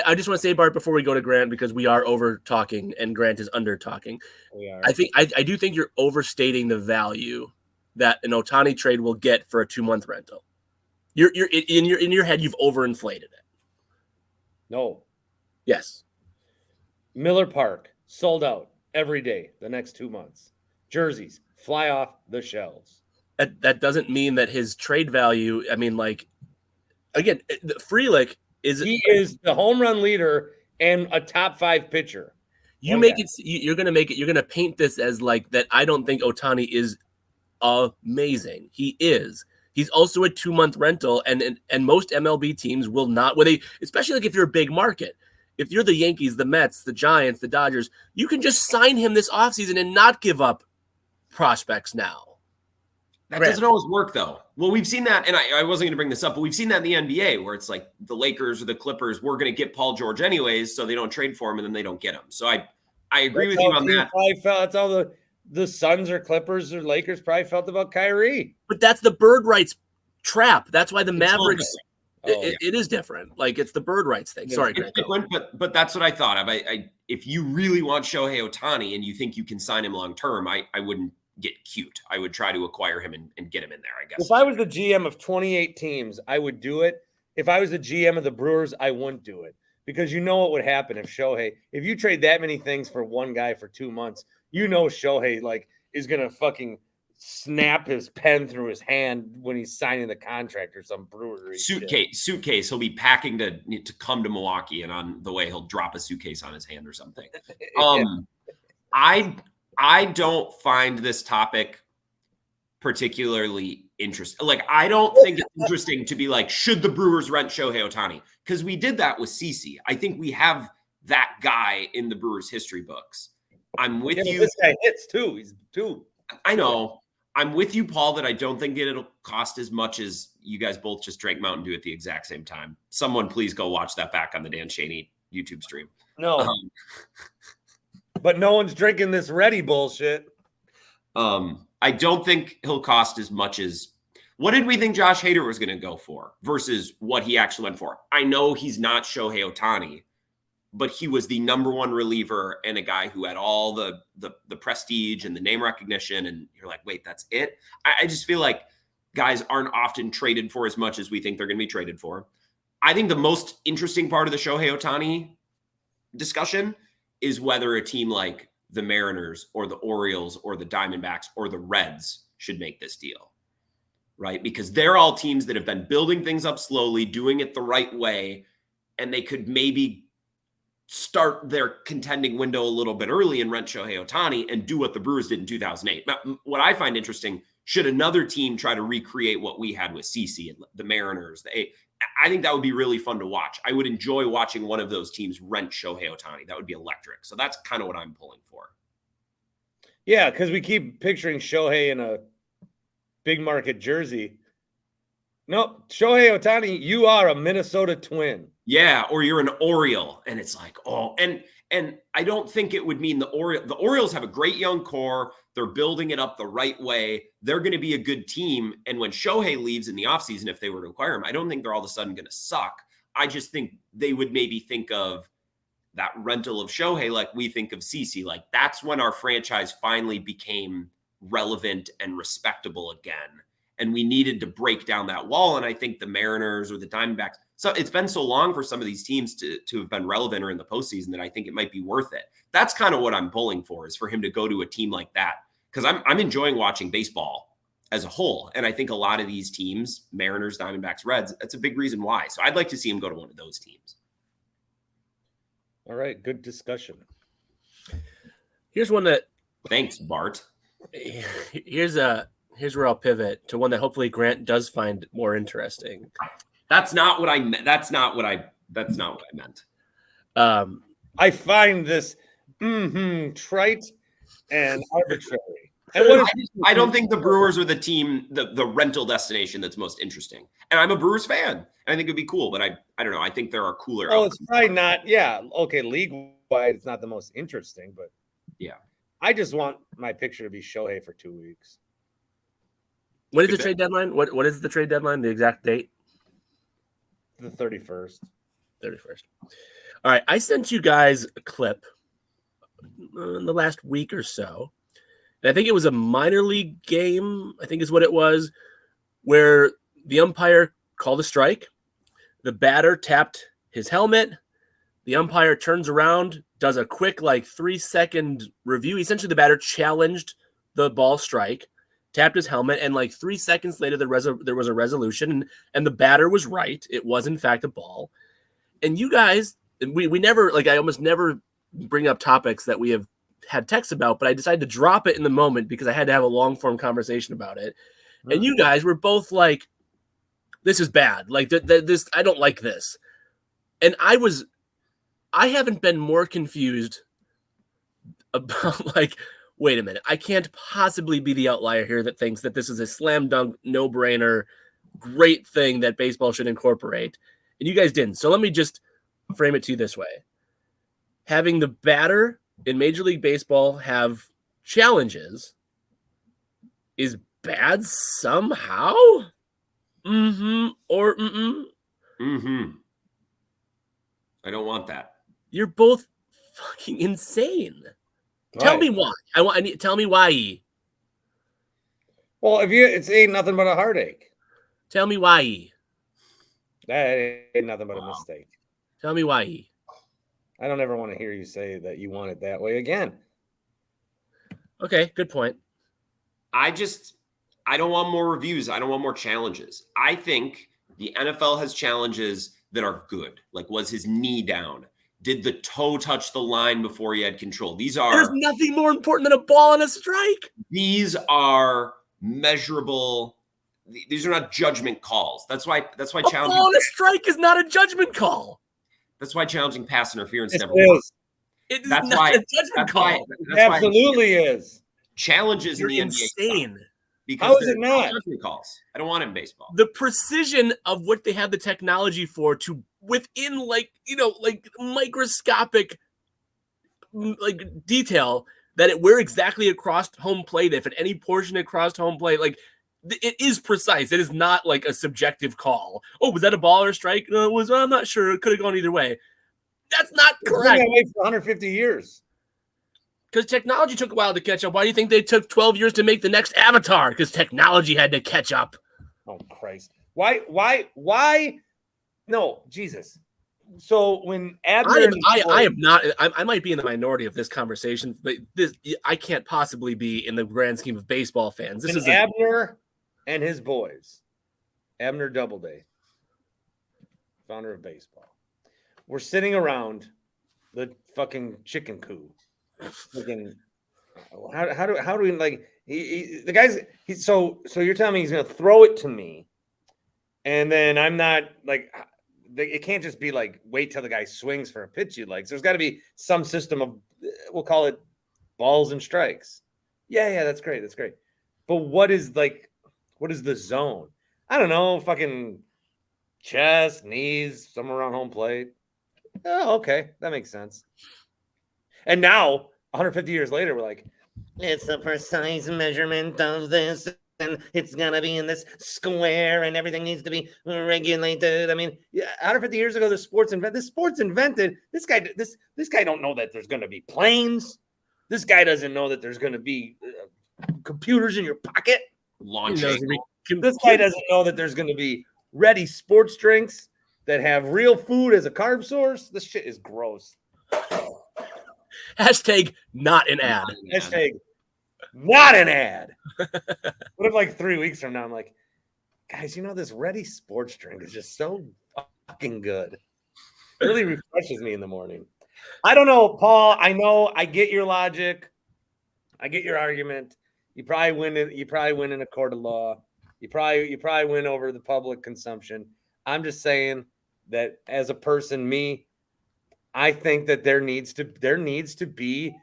[SPEAKER 2] I just want to say, Bart, before we go to Grant, because we are over talking and Grant is under talking.
[SPEAKER 1] We are.
[SPEAKER 2] I do think you're overstating the value that an Ohtani trade will get for a 2-month rental. You're in your head, you've overinflated it.
[SPEAKER 1] No.
[SPEAKER 2] Yes.
[SPEAKER 1] Miller Park sold out every day the next 2 months. Jerseys fly off the shelves.
[SPEAKER 2] That doesn't mean that his trade value. I mean, like, again, Frelick
[SPEAKER 1] he is the home run leader and a top 5 pitcher.
[SPEAKER 2] You're going to paint this as like that. I don't think Ohtani is amazing. He is. He's also a 2-month rental, and most MLB teams will not, especially like if you're a big market. If you're the Yankees, the Mets, the Giants, the Dodgers, you can just sign him this offseason and not give up prospects now.
[SPEAKER 3] That doesn't always work, though. Well, we've seen that, and I wasn't going to bring this up, but we've seen that in the NBA where it's like the Lakers or the Clippers, we're going to get Paul George anyways, so they don't trade for him, and then they don't get him. So I agree with you on that.
[SPEAKER 1] That's how the Suns or Clippers or Lakers probably felt about Kyrie.
[SPEAKER 2] But that's the bird rights trap. That's why the Mavericks – it is different. Like, it's the bird rights thing. Sorry,
[SPEAKER 3] it's different, but that's what I thought of. If you really want Shohei Ohtani and you think you can sign him long term, I wouldn't get cute. I would try to acquire him and get him in there, I guess.
[SPEAKER 1] If I was the GM of 28 teams, I would do it. If I was the GM of the Brewers, I wouldn't do it. Because you know what would happen if you trade that many things for one guy for 2 months, you know Shohei is gonna fucking snap his pen through his hand when he's signing the contract or some brewery
[SPEAKER 3] suitcase. He'll be packing to come to Milwaukee, and on the way he'll drop a suitcase on his hand or something. I don't find this topic particularly interesting. Like, I don't think it's interesting to be like, should the Brewers rent Shohei Ohtani? Because we did that with CeCe. I think we have that guy in the Brewers history books. I'm with you.
[SPEAKER 1] This guy hits too. He's 2.
[SPEAKER 3] I know. I'm with you, Paul, that I don't think it'll cost as much as you guys both just drank Mountain Dew at the exact same time. Someone please go watch that back on the Dan Schani YouTube stream.
[SPEAKER 1] No. But no one's drinking this ready bullshit.
[SPEAKER 3] I don't think he'll cost as much as what did we think Josh Hader was going to go for versus what he actually went for. I know he's not Shohei Ohtani, but he was the number 1 reliever and a guy who had all the prestige and the name recognition. And you're like, wait, that's it? I just feel like guys aren't often traded for as much as we think they're going to be traded for. I think the most interesting part of the Shohei Ohtani discussion is whether a team like the Mariners or the Orioles or the Diamondbacks or the Reds should make this deal, right? Because they're all teams that have been building things up slowly, doing it the right way, and they could maybe start their contending window a little bit early and rent Shohei Ohtani and do what the Brewers did in 2008. Now, what I find interesting, should another team try to recreate what we had with CeCe and the Mariners, I think that would be really fun to watch. I would enjoy watching one of those teams rent Shohei Ohtani. That would be electric. So that's kind of what I'm pulling for.
[SPEAKER 1] Yeah, because we keep picturing Shohei in a big market jersey. No, Shohei Ohtani, you are a Minnesota Twin.
[SPEAKER 3] Yeah, or you're an Oriole, and it's like, oh, and I don't think it would mean the Orioles have a great young core. They're building it up the right way. They're going to be a good team. And when Shohei leaves in the offseason, if they were to acquire him, I don't think they're all of a sudden going to suck. I just think they would maybe think of that rental of Shohei like we think of CeCe. Like, that's when our franchise finally became relevant and respectable again. And we needed to break down that wall. And I think the Mariners or the Diamondbacks, so it's been so long for some of these teams to have been relevant or in the postseason that I think it might be worth it. That's kind of what I'm pulling for, is for him to go to a team like that. Because I'm enjoying watching baseball as a whole. And I think a lot of these teams, Mariners, Diamondbacks, Reds, that's a big reason why. So I'd like to see him go to one of those teams.
[SPEAKER 1] All right. Good discussion.
[SPEAKER 2] Here's one that.
[SPEAKER 3] Thanks, Bart.
[SPEAKER 2] Here's where I'll pivot to one that hopefully Grant does find more interesting.
[SPEAKER 3] That's not what I meant. That's not what I meant.
[SPEAKER 1] I find this trite and arbitrary. And
[SPEAKER 3] I don't think the Brewers are the team, the rental destination that's most interesting. And I'm a Brewers fan. And I think it'd be cool, but I don't know. I think there are cooler.
[SPEAKER 1] Oh, it's probably not. Yeah. Okay. League-wide, it's not the most interesting, but
[SPEAKER 3] yeah.
[SPEAKER 1] I just want my picture to be Shohei for 2 weeks.
[SPEAKER 2] When is the trade deadline? What is the trade deadline? The exact date?
[SPEAKER 1] The 31st.
[SPEAKER 2] 31st. All right, I sent you guys a clip in the last week or so. And I think it was a minor league game, I think is what it was, where the umpire called a strike. The batter tapped his helmet. The umpire turns around, does a quick 3-second review. Essentially, the batter challenged the ball strike, tapped his helmet, and 3 seconds later, there was a resolution, and the batter was right. It was, in fact, a ball. And you guys, we never, I almost never bring up topics that we have had texts about, but I decided to drop it in the moment because I had to have a long-form conversation about it. And you guys were both like, this is bad. This, I don't like this. And I haven't been more confused about wait a minute, I can't possibly be the outlier here that thinks that this is a slam dunk, no-brainer, great thing that baseball should incorporate. And you guys didn't. So let me just frame it to you this way. Having the batter in Major League Baseball have challenges is bad somehow? Or
[SPEAKER 3] I don't want that.
[SPEAKER 2] You're both fucking insane. Right. Tell me why. Tell me why.
[SPEAKER 1] Well, it's ain't nothing but a heartache.
[SPEAKER 2] Tell me why.
[SPEAKER 1] That ain't nothing but a mistake.
[SPEAKER 2] Tell me why.
[SPEAKER 1] I don't ever want to hear you say that you want it that way again.
[SPEAKER 2] Okay, good point.
[SPEAKER 3] I don't want more reviews. I don't want more challenges. I think the NFL has challenges that are good. Was his knee down? Did the toe touch the line before he had control? There's
[SPEAKER 2] nothing more important than a ball and a strike.
[SPEAKER 3] These are measurable. These are not judgment calls. That's why challenging
[SPEAKER 2] a ball and a strike is not a judgment call.
[SPEAKER 3] That's why challenging pass interference
[SPEAKER 1] it
[SPEAKER 3] never works.
[SPEAKER 2] It is not a judgment call.
[SPEAKER 1] It absolutely is.
[SPEAKER 3] Challenges
[SPEAKER 2] You're
[SPEAKER 3] in the
[SPEAKER 2] insane.
[SPEAKER 3] NBA. Because
[SPEAKER 1] how is it not?
[SPEAKER 3] Judgment calls. I don't want it in baseball.
[SPEAKER 2] The precision of what they have the technology for to within microscopic detail that we're exactly across home plate. If at any portion across home plate, it is precise. It is not a subjective call. Oh, was that a ball or a strike? No, it was. I'm not sure. It could have gone either way. That's not correct.
[SPEAKER 1] It's been that way for 150 years.
[SPEAKER 2] Because technology took a while to catch up. Why do you think they took 12 years to make the next Avatar? Because technology had to catch up.
[SPEAKER 1] Oh, Christ. Why? No, Jesus. So when Abner...
[SPEAKER 2] I am not... I might be in the minority of this conversation, but I can't possibly be in the grand scheme of baseball fans. This is
[SPEAKER 1] Abner and his boys. Abner Doubleday, founder of baseball. We're sitting around the fucking chicken coop. Fucking, how do we the guys? So you're telling me he's gonna throw it to me, and then I'm not it can't just be wait till the guy swings for a pitch you like. So there's got to be some system of, we'll call it balls and strikes. Yeah, that's great. But what is the zone? I don't know. Fucking chest, knees, somewhere around home plate. Oh, okay, that makes sense. And now, 150 years later, we're like, it's a precise measurement of this, and it's gonna be in this square, and everything needs to be regulated. I mean, 150 years ago, the sport's invented. This guy don't know that there's gonna be planes. This guy doesn't know that there's gonna be computers in your pocket. This guy doesn't know that there's gonna be ready sports drinks that have real food as a carb source. This shit is gross.
[SPEAKER 2] Hashtag not an ad.
[SPEAKER 1] Hashtag not an ad. What if 3 weeks from now I'm like, guys, this ready sports drink is just so fucking good. It really refreshes me in the morning. I don't know, Paul. I know I get your logic. I get your argument. You probably win it. You probably win in a court of law. You probably win over the public consumption. I'm just saying that as a person, I think that there needs to be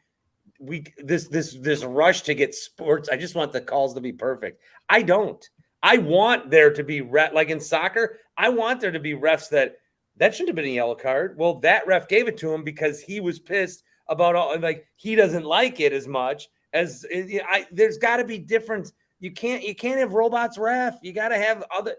[SPEAKER 1] this rush to get sports. I just want the calls to be perfect. I don't. I want there to be like in soccer. I want there to be refs that shouldn't have been a yellow card. Well, that ref gave it to him because he was pissed about he doesn't like it as much as there's got to be difference. You can't have robots ref. You got to have other.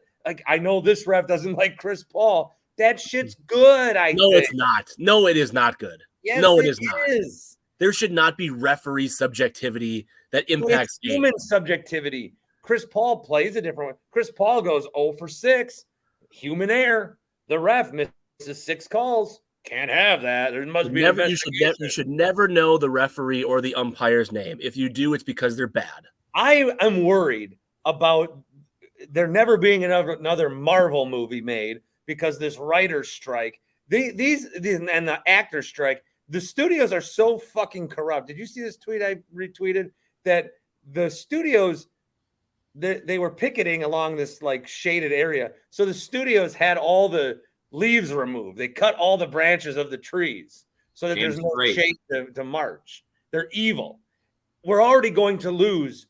[SPEAKER 1] I know this ref doesn't like Chris Paul, That shit's good.
[SPEAKER 2] No,
[SPEAKER 1] think.
[SPEAKER 2] it's not. No, it is not good.
[SPEAKER 1] Yes,
[SPEAKER 2] no,
[SPEAKER 1] it
[SPEAKER 2] is not.
[SPEAKER 1] is.
[SPEAKER 2] There should not be referee subjectivity that impacts
[SPEAKER 1] human subjectivity. Chris Paul plays a different way. Chris Paul goes 0 for 6. Human error. The ref misses 6 calls. Can't have that. There must be
[SPEAKER 2] you should never know the referee or the umpire's name. If you do, it's because they're bad. I
[SPEAKER 1] am worried about there never being another Marvel movie made because this writer's strike. These and the actor's strike. The studios are so fucking corrupt. Did you see this tweet I retweeted? That the studios, they were picketing along this like shaded area. So the studios had all the leaves removed. They cut all the branches of the trees so that there's no shade to march. They're evil. We're already going to lose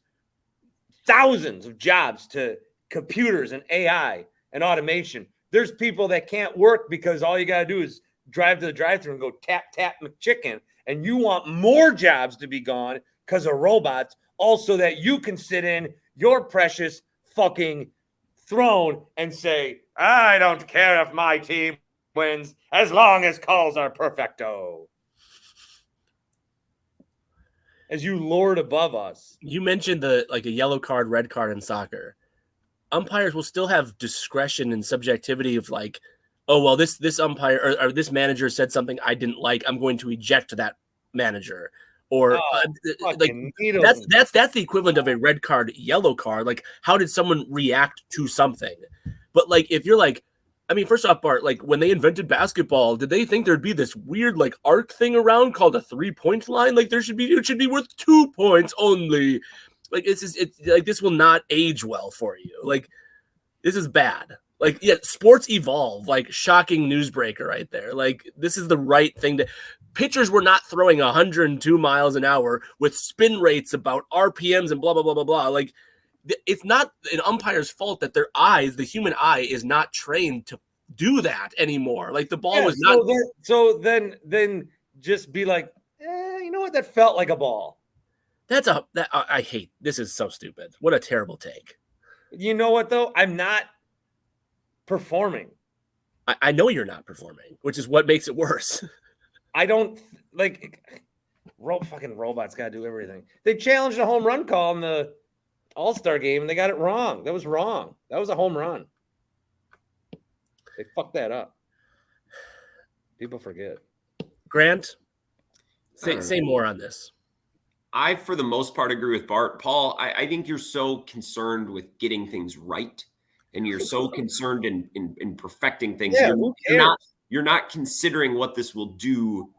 [SPEAKER 1] thousands of jobs to computers and AI and automation. There's people that can't work because all you got to do is drive to the drive-thru and go tap McChicken, and you want more jobs to be gone because of robots, also that you can sit in your precious fucking throne and say, I don't care if my team wins as long as calls are perfecto. As you lord above us.
[SPEAKER 2] You mentioned a yellow card, red card in soccer. Umpires will still have discretion and subjectivity of like, oh, well, this umpire or this manager said something I didn't like. I'm going to eject that manager. Or that's the equivalent of a red card, yellow card. Like, how did someone react to something? But like, if you're like, I mean, first off, Bart, like when they invented basketball, did they think there'd be this weird like arc thing around called a 3-point line? Like it should be worth 2 points only. Like it's like this will not age well for you. Like this is bad. Like, yeah, sports evolve, like shocking newsbreaker right there. Like this is the right thing to. Pitchers were not throwing 102 miles an hour with spin rates about RPMs and blah, blah, blah, blah, blah. Like it's not an umpire's fault that their eyes, the human eye is not trained to do that anymore. Like the ball was not.
[SPEAKER 1] So then just be like, you know what? That felt like a ball.
[SPEAKER 2] I hate, this is so stupid. What a terrible take.
[SPEAKER 1] You know what though? I'm not performing.
[SPEAKER 2] I know you're not performing, which is what makes it worse.
[SPEAKER 1] I don't like fucking robots got to do everything. They challenged a home run call in the All-Star game and they got it wrong. That was wrong. That was a home run. They fucked that up. People forget.
[SPEAKER 2] Grant, say more on this.
[SPEAKER 3] I, for the most part, agree with Bart. Paul, I think you're so concerned with getting things right, and you're so concerned in perfecting things.
[SPEAKER 1] Yeah,
[SPEAKER 3] You're not considering what this will do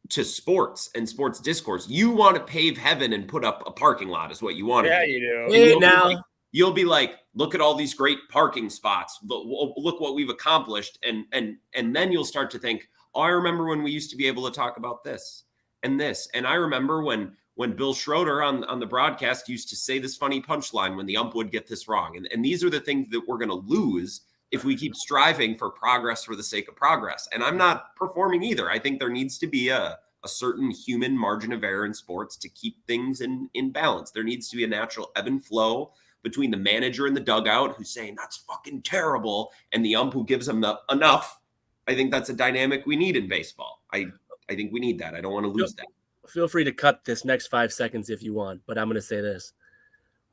[SPEAKER 3] to sports and sports discourse. You want to pave heaven and put up a parking lot is what you want to do.
[SPEAKER 1] Yeah, you do.
[SPEAKER 3] You'll be like, look at all these great parking spots. Look what we've accomplished. And then you'll start to think, oh, I remember when we used to be able to talk about this and this. And I remember when Bill Schroeder on the broadcast used to say this funny punchline when the ump would get this wrong. And these are the things that we're going to lose if we keep striving for progress for the sake of progress. And I'm not performing either. I think there needs to be a certain human margin of error in sports to keep things in balance. There needs to be a natural ebb and flow between the manager in the dugout who's saying that's fucking terrible and the ump who gives them the enough. I think that's a dynamic we need in baseball. I think we need that. I don't want to lose that.
[SPEAKER 2] Feel free to cut this next 5 seconds if you want, but I'm going to say this.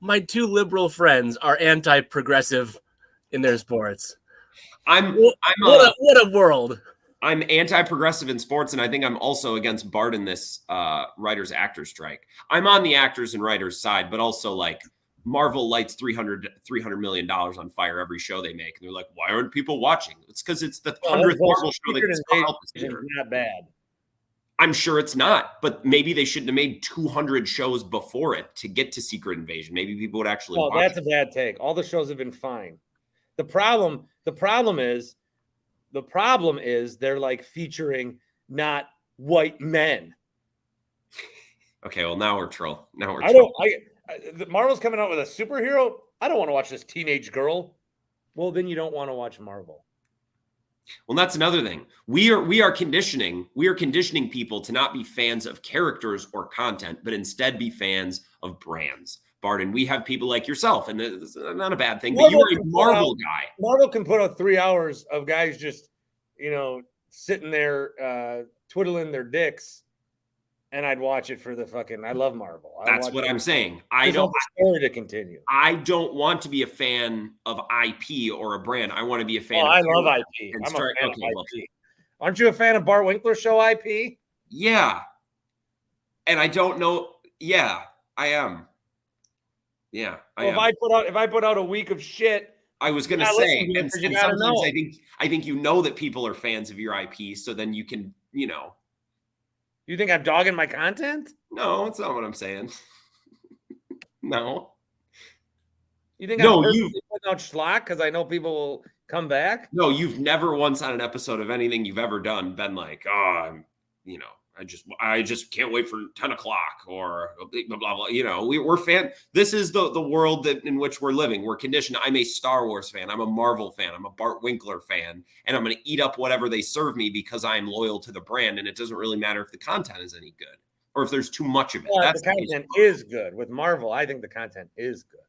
[SPEAKER 2] My 2 liberal friends are anti-progressive in their sports. What a world.
[SPEAKER 3] I'm anti-progressive in sports, and I think I'm also against Bart in this writers-actors strike. I'm on the actors and writers side, but also like Marvel lights $300 million on fire every show they make. And they're like, why aren't people watching? It's because it's the 100th Marvel show that's
[SPEAKER 1] not bad.
[SPEAKER 3] I'm sure it's not, but maybe they shouldn't have made 200 shows before it to get to Secret Invasion. Maybe people would actually watch
[SPEAKER 1] that's a bad take. All the shows have been fine. The problem is they're like featuring not white men.
[SPEAKER 3] Okay, well now we're troll.
[SPEAKER 1] Marvel's coming out with a superhero. I don't want to watch this teenage girl. Well, then you don't want to watch Marvel.
[SPEAKER 3] Well, that's another thing. We are conditioning people to not be fans of characters or content, but instead be fans of brands. Barton, we have people like yourself, and it's not a bad thing, but you are a Marvel guy.
[SPEAKER 1] Marvel can put out 3 hours of guys just sitting there twiddling their dicks, and I'd watch it for the fucking. I love Marvel.
[SPEAKER 3] That's what I'm saying.
[SPEAKER 1] I don't story to continue.
[SPEAKER 3] I don't want to be a fan of IP or a brand. I want to be a fan.
[SPEAKER 1] I love IP. I'm a fan of IP. Aren't you a fan of Bart Winkler Show IP?
[SPEAKER 3] Yeah. And I don't know. Yeah, I am. Yeah, I am.
[SPEAKER 1] If I put out a week of shit,
[SPEAKER 3] I was going to say, and sometimes I think that people are fans of your IP, so then you can,
[SPEAKER 1] You think I'm dogging my content?
[SPEAKER 3] No, that's not what I'm saying. No.
[SPEAKER 1] You think I'm putting out schlock because I know people will come back?
[SPEAKER 3] No, you've never once on an episode of anything you've ever done been like, I just can't wait for 10 o'clock or blah, blah, blah. We're fan. This is the world in which we're living. We're conditioned. I'm a Star Wars fan. I'm a Marvel fan. I'm a Bart Winkler fan. And I'm going to eat up whatever they serve me because I'm loyal to the brand. And it doesn't really matter if the content is any good or if there's too much of it.
[SPEAKER 1] Well, the content is good. With Marvel, I think the content is good.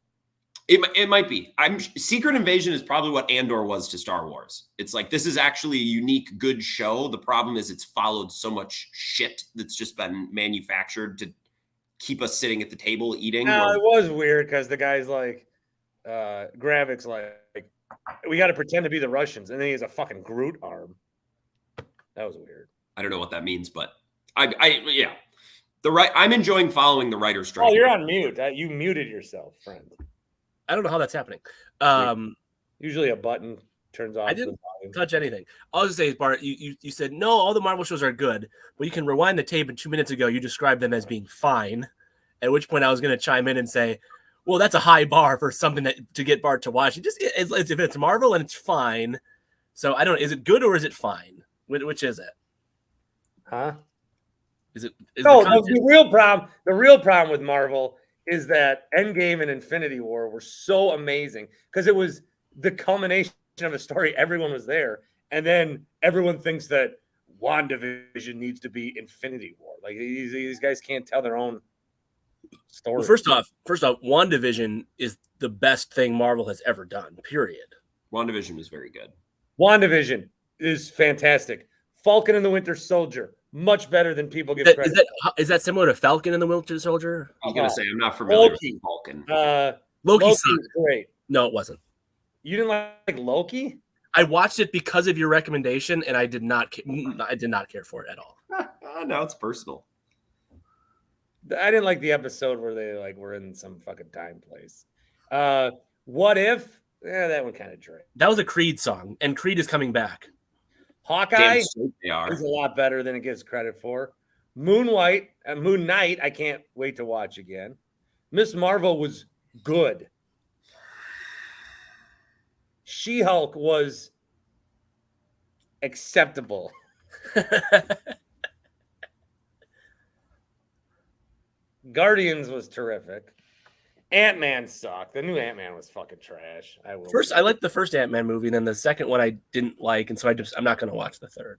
[SPEAKER 3] It might be. Secret Invasion is probably what Andor was to Star Wars. It's like, this is actually a unique, good show. The problem is it's followed so much shit that's just been manufactured to keep us sitting at the table eating.
[SPEAKER 1] No, it was weird because the guy's like, Gravik's like, we got to pretend to be the Russians. And then he has a fucking Groot arm. That was weird.
[SPEAKER 3] I don't know what that means, but yeah. I'm enjoying following the writer's strike.
[SPEAKER 1] Oh, you're on mute. You muted yourself, friend.
[SPEAKER 2] I don't know how that's happening.
[SPEAKER 1] Usually a button turns off.
[SPEAKER 2] I didn't touch anything. I'll just say, Bart, you said, no, all the Marvel shows are good, but you can rewind the tape, and 2 minutes ago you described them as being fine, at which point I was going to chime in and say, well, that's a high bar for something to get Bart to watch. If it's Marvel and it's fine. So I don't know, is it good or is it fine? Which is it?
[SPEAKER 1] Huh?
[SPEAKER 2] The
[SPEAKER 1] real problem with Marvel is that Endgame and Infinity War were so amazing because it was the culmination of a story. Everyone was there. And then everyone thinks that WandaVision needs to be Infinity War. Like these guys can't tell their own story.
[SPEAKER 2] Well, first off, WandaVision is the best thing Marvel has ever done, period.
[SPEAKER 3] WandaVision was very good.
[SPEAKER 1] WandaVision is fantastic. Falcon and the Winter Soldier. Much better than people give credit.
[SPEAKER 2] Is that similar to Falcon and the Winter Soldier?
[SPEAKER 3] I was going to say, I'm not familiar with Falcon.
[SPEAKER 2] Loki sucked.
[SPEAKER 1] Great.
[SPEAKER 2] No, it wasn't.
[SPEAKER 1] You didn't like Loki?
[SPEAKER 2] I watched it because of your recommendation, and I did not care for it at all.
[SPEAKER 3] Now it's personal.
[SPEAKER 1] I didn't like the episode where they were in some fucking time place. What If? Yeah, that one kind of drained.
[SPEAKER 2] That was a Creed song, and Creed is coming back.
[SPEAKER 1] Hawkeye is a lot better than it gets credit for. Moon Knight, I can't wait to watch again. Miss Marvel was good. She-Hulk was acceptable. Guardians was terrific. Ant-Man sucked. The new Ant-Man was fucking trash.
[SPEAKER 2] I liked the first Ant-Man movie, and then the second one I didn't like, and so I'm not going to watch the third.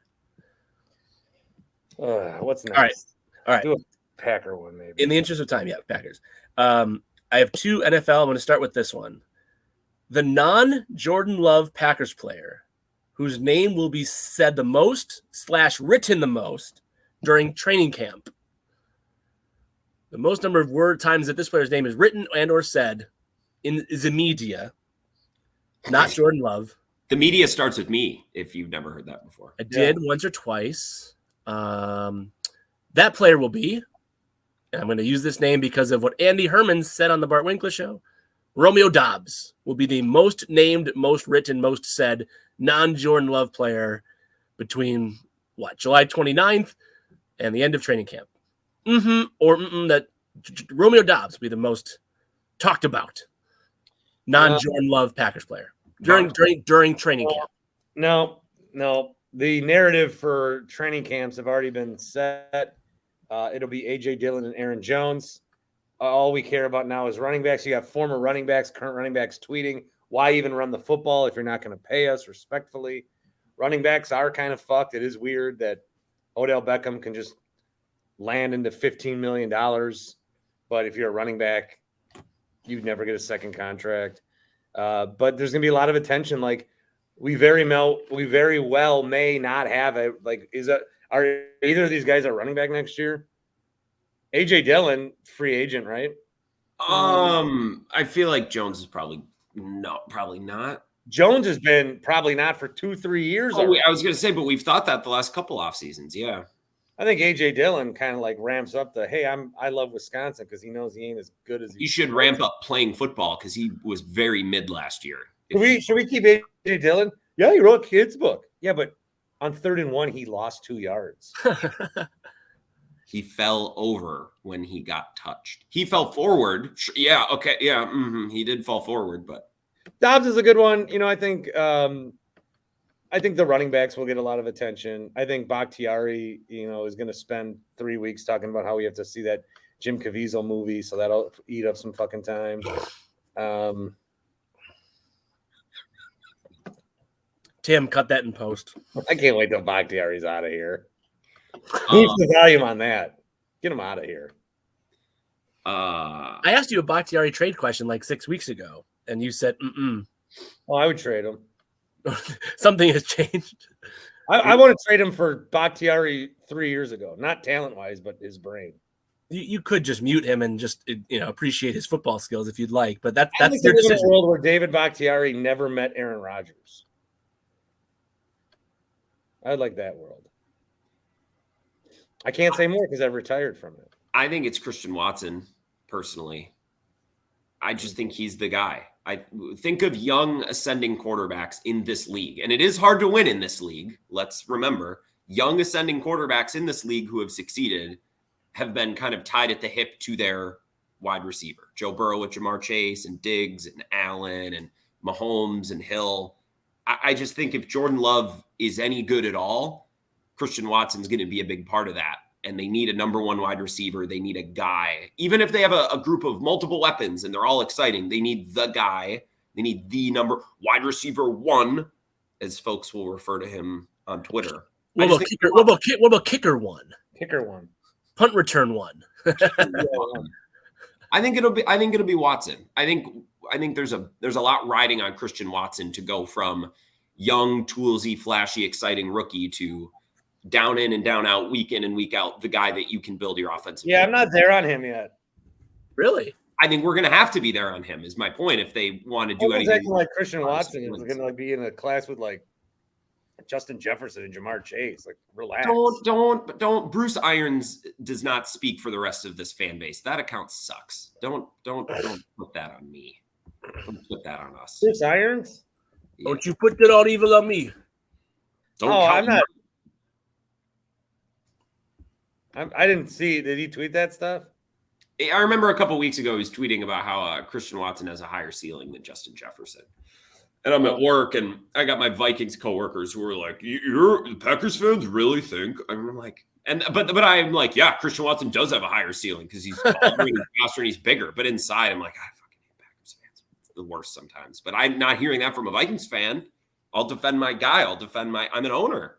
[SPEAKER 1] What's next?
[SPEAKER 2] All right.
[SPEAKER 1] Do a Packer one, maybe.
[SPEAKER 2] In the interest of time, yeah, Packers. I have two NFL. I'm going to start with this one. The non-Jordan Love Packers player whose name will be said the most / written the most during training camp. The most number of times that this player's name is written and or said is the media, not Jordan Love.
[SPEAKER 3] The media starts with me, if you've never heard that before.
[SPEAKER 2] I did once or twice. That player will be, and I'm going to use this name because of what Andy Herman said on the Bart Winkler Show, Romeo Doubs will be the most named, most written, most said non-Jordan Love player between, July 29th and the end of training camp. That Romeo Doubs will be the most talked about non-Jordan Love Packers player during training camp.
[SPEAKER 1] No. The narrative for training camps have already been set. It'll be A.J. Dillon and Aaron Jones. All we care about now is running backs. You got former running backs, current running backs tweeting, why even run the football if you're not going to pay us respectfully? Running backs are kind of fucked. It is weird that Odell Beckham can just land into $15 million. But if you're a running back, you'd never get a second contract. But there's going to be a lot of attention. Like we very well may not have a like. Are either of these guys are running back next year? AJ Dillon, free agent, right?
[SPEAKER 3] I feel like Jones is probably not.
[SPEAKER 1] Jones has been probably not for 2-3 years.
[SPEAKER 3] I was going to say, but we've thought that the last couple off seasons. Yeah.
[SPEAKER 1] I think AJ Dillon kind of like ramps up the, hey, I love Wisconsin because he knows he ain't as good as
[SPEAKER 3] he should ramp up playing football because he was very mid last year.
[SPEAKER 1] Should we keep AJ Dillon? Yeah, he wrote a kid's book. Yeah, but on 3rd and 1, he lost 2 yards.
[SPEAKER 3] He fell over when he got touched. He fell forward. Yeah, okay. Yeah, he did fall forward, but
[SPEAKER 1] Dobbs is a good one. I think the running backs will get a lot of attention. I think Bakhtiari, is going to spend 3 weeks talking about how we have to see that Jim Caviezel movie, so that'll eat up some fucking time.
[SPEAKER 2] Tim, cut that in post.
[SPEAKER 1] I can't wait till Bakhtiari's out of here. Boost the volume on that. Get him out of here.
[SPEAKER 2] I asked you a Bakhtiari trade question like 6 weeks ago, and you said,
[SPEAKER 1] Oh, I would trade him.
[SPEAKER 2] Something has changed.
[SPEAKER 1] I want to trade him for Bakhtiari 3 years ago. Not talent-wise, but his brain.
[SPEAKER 2] You could just mute him and just appreciate his football skills if you'd like, but that's
[SPEAKER 1] your decision. In a world where David Bakhtiari never met Aaron Rodgers. I'd like that world. I can't say more because I've retired from it.
[SPEAKER 3] I think it's Christian Watson, personally. I just think he's the guy. I think of young ascending quarterbacks in this league, and it is hard to win in this league. Let's remember, young ascending quarterbacks in this league who have succeeded have been kind of tied at the hip to their wide receiver. Joe Burrow with Jamar Chase and Diggs and Allen and Mahomes and Hill. I just think if Jordan Love is any good at all, Christian Watson's going to be a big part of that. And they need a number one wide receiver. They need a guy. Even if they have a group of multiple weapons and they're all exciting, they need the guy. They need the wide receiver 1, as folks will refer to him on Twitter.
[SPEAKER 2] What about kicker 1?
[SPEAKER 1] Kicker 1.
[SPEAKER 2] Punt return 1.
[SPEAKER 3] I think it'll be Watson. I think there's a lot riding on Christian Watson to go from young, toolsy, flashy, exciting rookie to down in and down out, week in and week out, the guy that you can build your offensive.
[SPEAKER 1] Yeah, I'm not there on him yet.
[SPEAKER 2] Really?
[SPEAKER 3] I think we're going to have to be there on him, is my point, if they want to do anything.
[SPEAKER 1] Acting like Christian Watson is going to be in a class with like Justin Jefferson and Jamar Chase. Like, relax.
[SPEAKER 3] Don't. Bruce Irons does not speak for the rest of this fan base. That account sucks. Don't put that on me. Don't put that on us.
[SPEAKER 1] Bruce Irons?
[SPEAKER 2] Yeah. Don't you put that all evil on me.
[SPEAKER 1] I'm not. I didn't see. Did he tweet that stuff?
[SPEAKER 3] I remember a couple of weeks ago he was tweeting about how Christian Watson has a higher ceiling than Justin Jefferson. And I'm at work, and I got my Vikings coworkers who were like, "You're Packers fans really think?" And I'm like, but I'm like, yeah, Christian Watson does have a higher ceiling because he's faster and he's bigger. But inside, I'm like, I fucking hate Packers fans. It's the worst sometimes. But I'm not hearing that from a Vikings fan. I'll defend my guy. I'm an owner.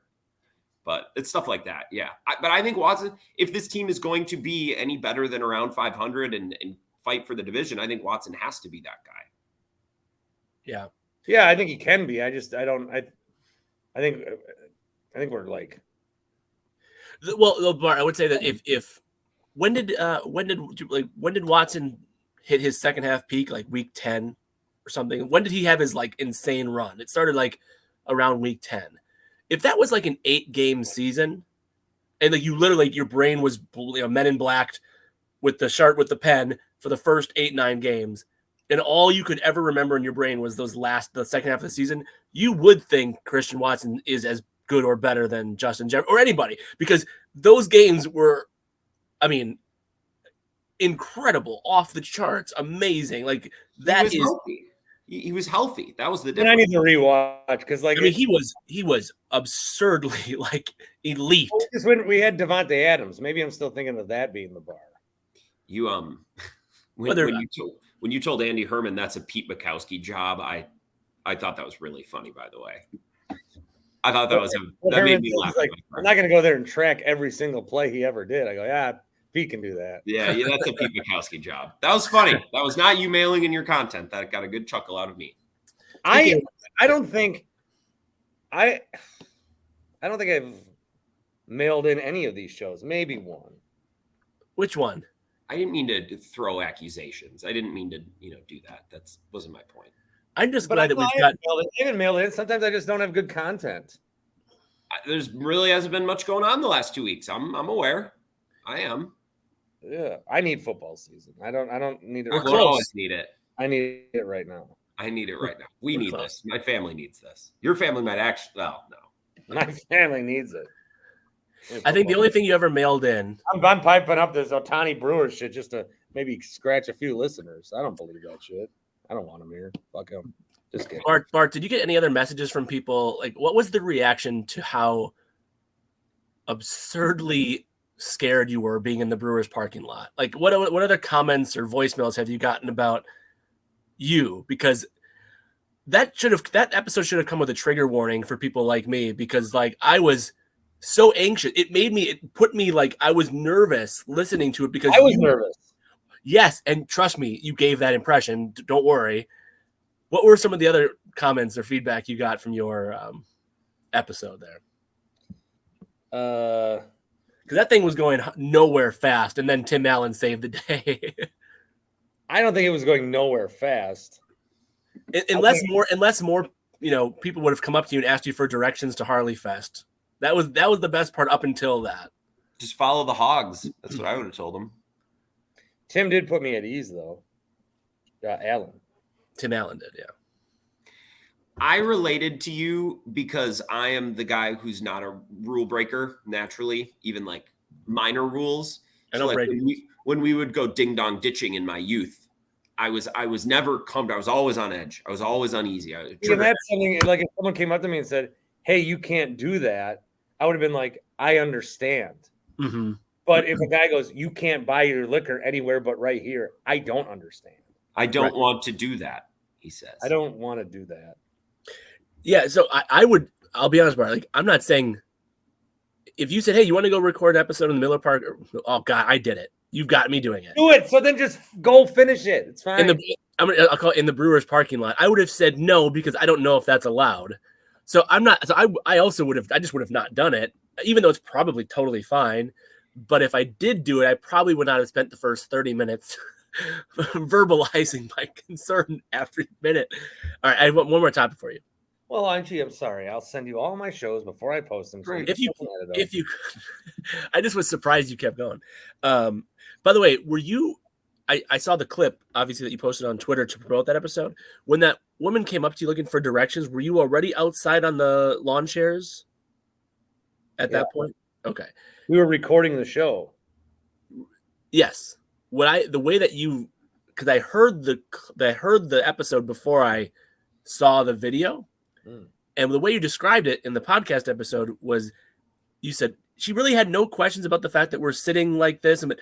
[SPEAKER 3] But it's stuff like that, yeah. But I think Watson, if this team is going to be any better than around 500 and fight for the division, I think Watson has to be that guy.
[SPEAKER 2] Yeah.
[SPEAKER 1] Yeah, I think he can be. I think we're like.
[SPEAKER 2] Well, Bart, I would say that if when did Watson hit his second half peak, like week 10 or something? When did he have his like insane run? It started like around week 10. If that was like an 8-game season, and like you literally, your brain was men in blacked with the pen for the first 8-9 games, and all you could ever remember in your brain was the second half of the season, you would think Christian Watson is as good or better than Justin Jefferson or anybody, because those games were, I mean, incredible, off the charts, amazing. Like that is.
[SPEAKER 3] Healthy. He was healthy. That was the difference.
[SPEAKER 1] And I need to rewatch because, like,
[SPEAKER 2] I mean, he was absurdly like elite.
[SPEAKER 1] Just when we had Devontae Adams, maybe I'm still thinking of that being the bar.
[SPEAKER 3] You when you told Andy Herman that's a Pete Bukowski job, I thought that was really funny. By the way, I thought that made me laugh.
[SPEAKER 1] Like, I'm not going to go there and track every single play he ever did. I go, yeah. Pete can do that.
[SPEAKER 3] Yeah, that's a Pete Bukowski job. That was funny. That was not you mailing in your content. That got a good chuckle out of me.
[SPEAKER 1] I don't think I don't think I've mailed in any of these shows. Maybe one.
[SPEAKER 2] Which one?
[SPEAKER 3] I didn't mean to throw accusations. I didn't mean to, do that. That wasn't my point.
[SPEAKER 2] I'm just
[SPEAKER 1] But
[SPEAKER 2] glad that we've got.
[SPEAKER 1] I haven't mailed in. Sometimes I just don't have good content.
[SPEAKER 3] There's really hasn't been much going on the last 2 weeks. I'm aware. I am.
[SPEAKER 1] Yeah, I need football season. I don't need it.
[SPEAKER 2] We're
[SPEAKER 3] We'll
[SPEAKER 2] close.
[SPEAKER 3] always need it.
[SPEAKER 1] I need it right now.
[SPEAKER 3] I need it right now. We
[SPEAKER 2] We're
[SPEAKER 3] need
[SPEAKER 2] close.
[SPEAKER 3] this. My family needs this. Your family might actually. Oh no.
[SPEAKER 1] My family needs it.
[SPEAKER 2] I think the only thing you ever mailed in.
[SPEAKER 1] I'm piping up this Ohtani Brewers shit just to maybe scratch a few listeners. I don't believe that shit. I don't want them here. Fuck them. Just kidding.
[SPEAKER 2] Bart, did you get any other messages from people? Like, what was the reaction to how absurdly scared you were being in the Brewers parking lot? Like, what other comments or voicemails have you gotten about you? Because that episode should have come with a trigger warning for people like me, because like I was so anxious. It put me like I was nervous listening to it because
[SPEAKER 1] I was nervous.
[SPEAKER 2] Yes, and trust me, you gave that impression. Don't worry. What were some of the other comments or feedback you got from your episode there? Because that thing was going nowhere fast, and then Tim Allen saved the day.
[SPEAKER 1] I don't think it was going nowhere fast.
[SPEAKER 2] Unless more, people would have come up to you and asked you for directions to Harley Fest. That was the best part up until that.
[SPEAKER 3] Just follow the hogs. That's what I would have told them.
[SPEAKER 1] Tim did put me at ease, though. Allen.
[SPEAKER 2] Tim Allen did, yeah.
[SPEAKER 3] I related to you because I am the guy who's not a rule breaker naturally, even like minor rules.
[SPEAKER 2] I don't break.
[SPEAKER 3] When we would go ding dong ditching in my youth, I was never comfortable. I was always on edge. I was always uneasy.
[SPEAKER 1] That's something like if someone came up to me and said, "Hey, you can't do that," I would have been like, "I understand."
[SPEAKER 2] Mm-hmm.
[SPEAKER 1] But if a guy goes, "You can't buy your liquor anywhere but right here," I don't understand.
[SPEAKER 3] I don't want to do that, he says.
[SPEAKER 1] I don't want to do that.
[SPEAKER 2] Yeah, so I'll be honest, Bart. Like, I'm not saying if you said, "Hey, you want to go record an episode in the Miller Park?" Oh God, I did it. You've got me doing it.
[SPEAKER 1] Do it. So then just go finish it. It's fine.
[SPEAKER 2] I'll call it in the Brewers parking lot. I would have said no because I don't know if that's allowed. So I'm not. So I also would have. I just would have not done it, even though it's probably totally fine. But if I did do it, I probably would not have spent the first 30 minutes verbalizing my concern every minute. All right, I have one more topic for you.
[SPEAKER 1] Well, actually, I'm sorry. I'll send you all my shows before I post them.
[SPEAKER 3] Great.
[SPEAKER 2] If you, I just was surprised you kept going. By the way, were you? I saw the clip, obviously, that you posted on Twitter to promote that episode. When that woman came up to you looking for directions, were you already outside on the lawn chairs at that point? Okay.
[SPEAKER 1] We were recording the show.
[SPEAKER 2] Yes. The way that you, because I heard the episode before I saw the video, and the way you described it in the podcast episode was, you said she really had no questions about the fact that we're sitting like this, and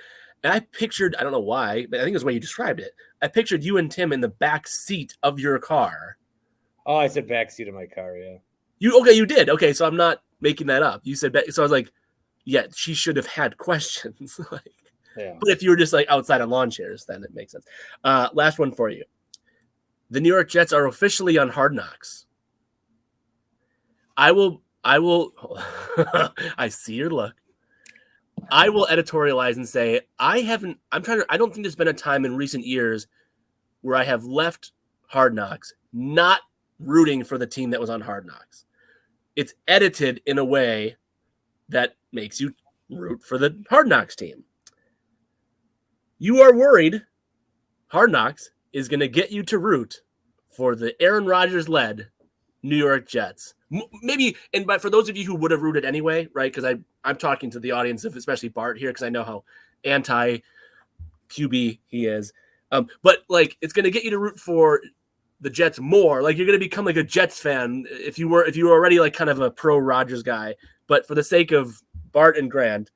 [SPEAKER 2] I pictured, I don't know why, but I think it's the way you described it. I pictured you and Tim in the back seat of your car.
[SPEAKER 1] Oh, I said back seat of my car. Yeah.
[SPEAKER 2] You did. Okay, so I'm not making that up. You said back, so I was like, yeah, she should have had questions.
[SPEAKER 1] Yeah.
[SPEAKER 2] But if you were just like outside on lawn chairs, then it makes sense. Last one for you. The New York Jets are officially on Hard Knocks. I will I see your look. I will editorialize and say I don't think there's been a time in recent years where I have left Hard Knocks not rooting for the team that was on Hard Knocks. It's edited in a way that makes you root for the Hard Knocks team. You are worried Hard Knocks is going to get you to root for the Aaron Rodgers-led New York Jets. Maybe, but for those of you who would have rooted anyway, right? Because I'm talking to the audience of especially Bart here, because I know how anti-QB he is. But like, it's going to get you to root for the Jets more. Like, you're going to become like a Jets fan if you were already like kind of a pro Rodgers guy. But for the sake of Bart and Grant,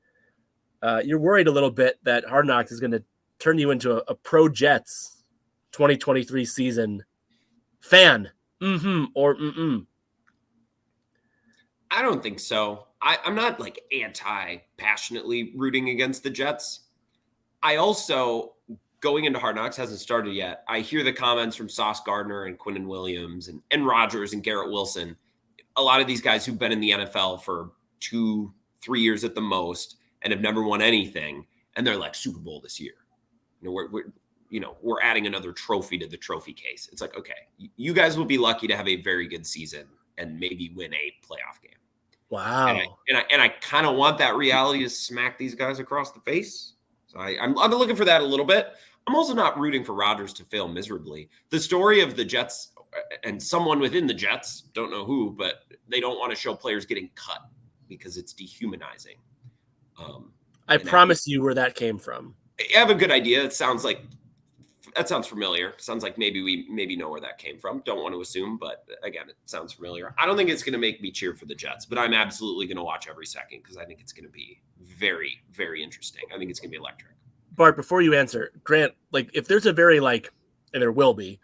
[SPEAKER 2] you're worried a little bit that Hard Knocks is going to turn you into a pro Jets 2023 season fan.
[SPEAKER 3] I don't think so. I'm not like anti-passionately rooting against the Jets. I also, going into Hard Knocks hasn't started yet. I hear the comments from Sauce Gardner and Quinnen Williams and Rodgers and Garrett Wilson. a lot of these guys who've been in the NFL for 2-3 years at the most and have never won anything, and they're like Super Bowl this year. We're adding another trophy to the trophy case. It's like, okay, you guys will be lucky to have a very good season and maybe win a playoff game.
[SPEAKER 2] Wow.
[SPEAKER 3] And I kind of want that reality to smack these guys across the face. So I'm looking for that a little bit. I'm also not rooting for Rodgers to fail miserably. The story of the Jets and someone within the Jets, don't know who, but they don't want to show players getting cut because it's dehumanizing.
[SPEAKER 2] I promise you where that came from.
[SPEAKER 3] I have a good idea. That sounds familiar. Sounds like maybe we know where that came from. Don't want to assume, but again, it sounds familiar. I don't think it's going to make me cheer for the Jets, but I'm absolutely going to watch every second because I think it's going to be very, very interesting. I think it's going to be electric.
[SPEAKER 2] Bart, before you answer, Grant, like if there's a very and there will be,